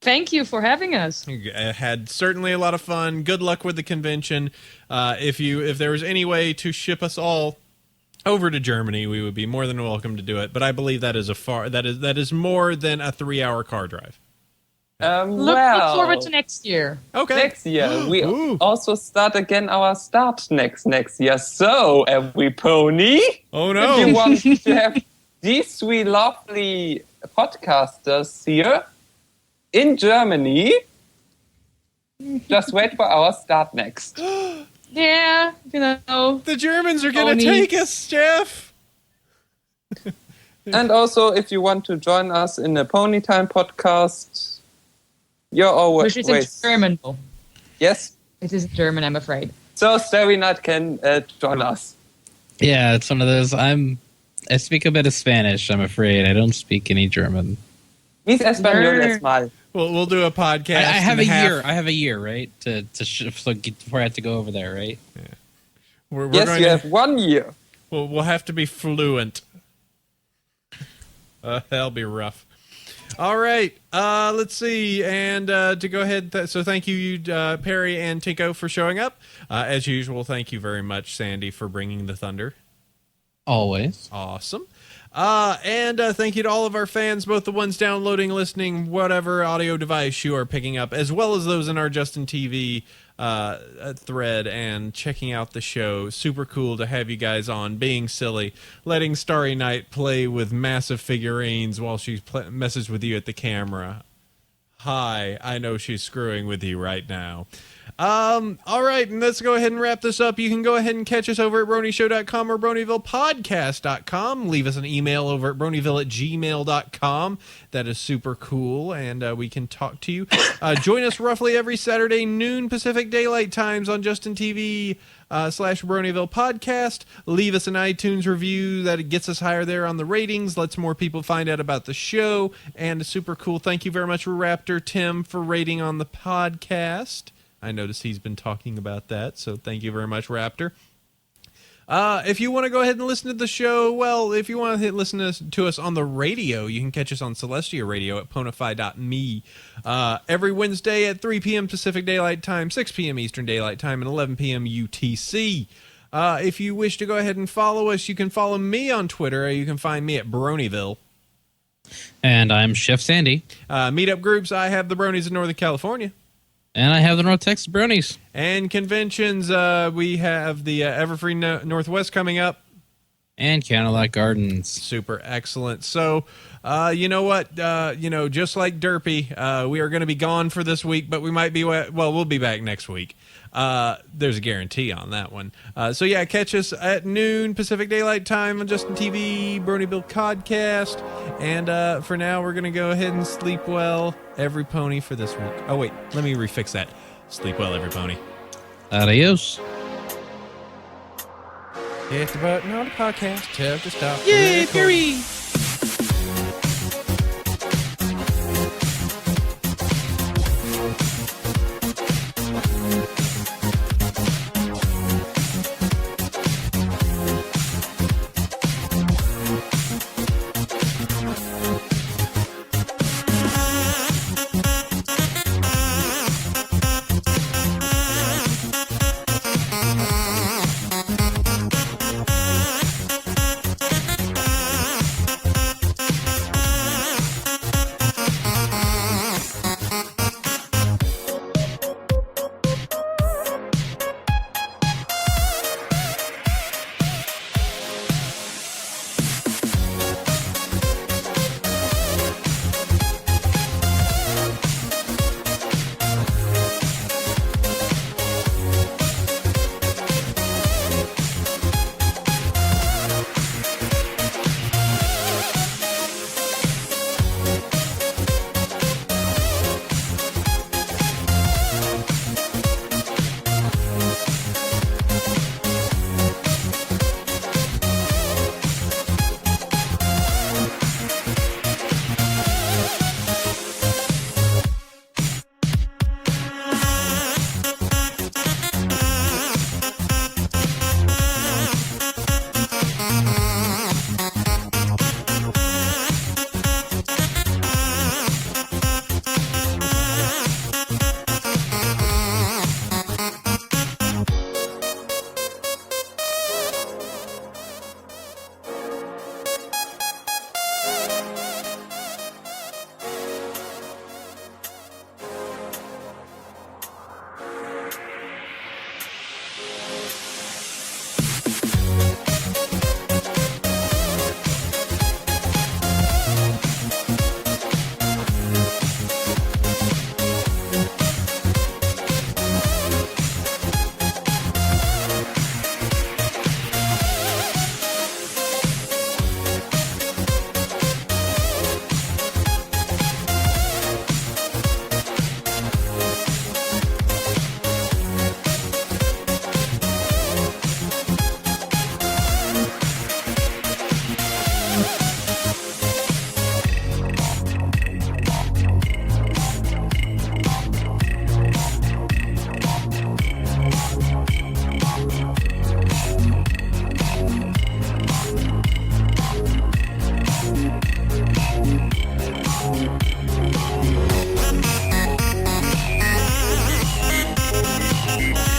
Thank you for having us. Had certainly a lot of fun. Good luck with the convention. If there was any way to ship us all over to Germany, we would be more than welcome to do it. But I believe that is more than a 3-hour car drive. Look forward to next year. Okay. Next year, we Ooh. also start again our start next year. So, every pony, Oh no. if you want to have these three lovely podcasters here in Germany, just wait for our start next. Yeah, The Germans are going to Pony. take us, Jeff. And also, if you want to join us in the Pony Time podcast, you're always... which is in German, though. Yes? It is in German, I'm afraid. So, Starry Night can join us. Yeah, it's one of those. I speak a bit of Spanish, I'm afraid. I don't speak any German. Mis españoles mal. We'll do a podcast. I have in a half- year. I have a year, right? Before I have to go over there, right? We're Yes, going you to, have 1 year. we'll have to be fluent. That'll be rough. All right. Let's see. And to go ahead. So thank you, Perry and Tinko, for showing up. As usual, thank you very much, Sandy, for bringing the thunder. Always. Awesome. And thank you to all of our fans, both the ones downloading, listening, whatever audio device you are picking up, as well as those in our Justin TV thread and checking out the show. Super cool to have you guys on, being silly, letting Starry Night play with massive figurines while she messes with you at the camera. Hi, I know she's screwing with you right now. All right, and let's go ahead and wrap this up. You can go ahead and catch us over at BronyShow.com or BronyvillePodcast.com. Leave us an email over at Bronyville@gmail.com. That is super cool, and we can talk to you. Join us roughly every Saturday, noon Pacific Daylight Times on Justin TV /Bronyville Podcast. Leave us an iTunes review that gets us higher there on the ratings, lets more people find out about the show, and super cool. Thank you very much, Raptor Tim, for rating on the podcast. I noticed he's been talking about that, so thank you very much, Raptor. If you want to go ahead and listen to the show, well, if you want to listen to us on the radio, you can catch us on Celestia Radio at ponify.me every Wednesday at 3 p.m. Pacific Daylight Time, 6 p.m. Eastern Daylight Time, and 11 p.m. UTC. If you wish to go ahead and follow us, you can follow me on Twitter. You can find me at Bronyville. And I'm Chef Sandy. Meetup groups, I have the Bronies in Northern California. And I have the North Texas Bronies. And conventions, we have the Everfree Northwest coming up. And Candlelight Gardens. Super excellent. So, you know what? Just like Derpy, we are going to be gone for this week, but we might be, we'll be back next week. There's a guarantee on that one. So yeah, catch us at noon Pacific Daylight Time on Justin TV, Bronyville Podcast. And for now, we're going to go ahead and sleep well, every pony, for this week. Oh, wait, let me refix that. Sleep well, every pony. Adios. Hit the button on the podcast. Tell to stop. Yay, Perry! Tschüss.